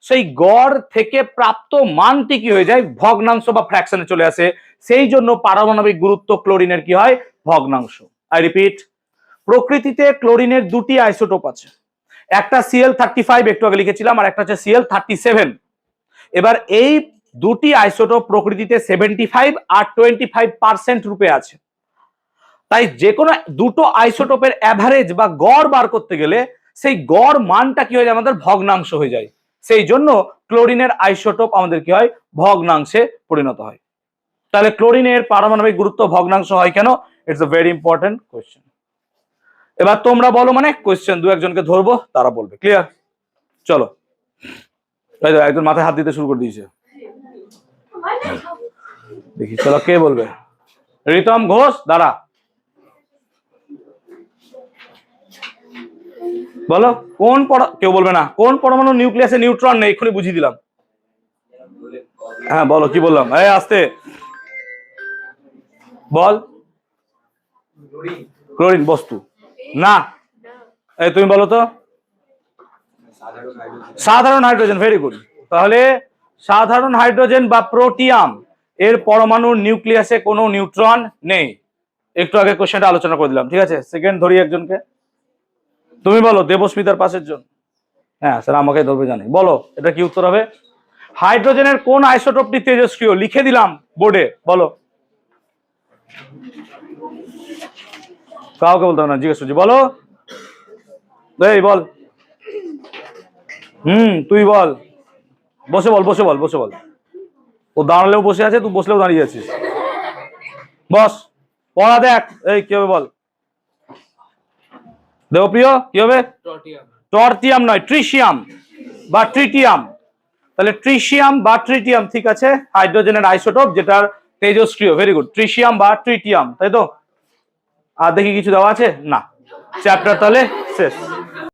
সেই গড় থেকে প্রাপ্ত মানটি কি হয়ে যায়, ভগ্নাংশ বা ফ্র্যাকশনে চলে আসে। সেই জন্য পারমাণবিক গুরুত্ব ক্লোরিনের কি হয়, ভগ্নাংশ। আই রিপিট, প্রকৃতিতে ক্লোরিনের দুটি আইসোটোপ আছে, একটা Cl35 একটু আগে লিখেছিলাম আর একটা হচ্ছে Cl37। এবার এই দুটি আইসোটোপ প্রকৃতিতে 75 আর 25% রূপে আছে। তাই যে কোনো দুটো আইসোটোপের অ্যাভারেজ বা গড় বার করতে গেলে সেই গড় মানটা কি হয়ে যায়, আমাদের ভগ্নাংশ হয়ে যায়। সেই জন্য ক্লোরিনের আইসোটোপ আমাদের কি হয়, ভগ্নাংশে পরিণত হয়। তাহলে ক্লোরিনের পারমাণবিক গুরুত্ব ভগ্নাংশ হয় কেন, it's a very important question. এবার তোমরা বলো, মানে কোয়েশ্চেন দু একজনকে ধরবো, তারা বলবে। ক্লিয়ার? চলো, একজন মাথায় হাত দিতে শুরু করে দিয়েছে, দেখি। চলো, কে বলবে? রিতম ঘোষ, দাঁড়া, বলো কোন কেউ বলবে না, কোন পরমাণু নিউক্লিয়াসে নিউট্রন নেই? এক্ষুনি বুঝিয়ে দিলাম। হ্যাঁ বলো, কি বললাম? এই আস্তে বল। ক্লোরিন বস্তু না। এই তুমি বলো তো। সাধারণ হাইড্রোজেন, ভেরি গুড। তাহলে সাধারণ হাইড্রোজেন বা প্রোটিয়াম এর পরমাণুর নিউক্লিয়াসে কোনো নিউট্রন নেই। একটু আগে কোশ্চেনটা আলোচনা করে দিলাম, ঠিক আছে। সেকেন্ড ধরি একজনকে, তুমি বলো দেবস্মিতার পাশের জন। হ্যাঁ স্যার আমাকে ধরবে জানি, বলো এটা কি উত্তর হবে? হাইড্রোজেনের কোন আইসোটোপটি তেজস্ক্রিয়? লিখে দিলাম বোর্ডে, বলো। কাউকে বলতে হবে না, জিজ্ঞেস করছি, বলো। এই বল। তুই বল, বসে বল, বসে বল, বসে বল। ও দাঁড়ালেও বসে আছে, তুই বসলেও দাঁড়িয়ে আছিস। বস, পড়া দেখ। এই কি হবে বল। দেবপ্রিয় কি হবে? টর্টিয়াম নয়, ট্রিশিয়াম বা ট্রিটিয়াম। তাহলে ট্রিশিয়াম বা ট্রিটিয়াম, ঠিক আছে, হাইড্রোজেনের আইসোটোপ যেটার তেজস্ক্রিয়। ভেরি গুড, ট্রিশিয়াম বা ট্রিটিয়াম, তাই তো। আর দেখি কিছু দেওয়া আছে না, চ্যাপ্টার তাহলে শেষ।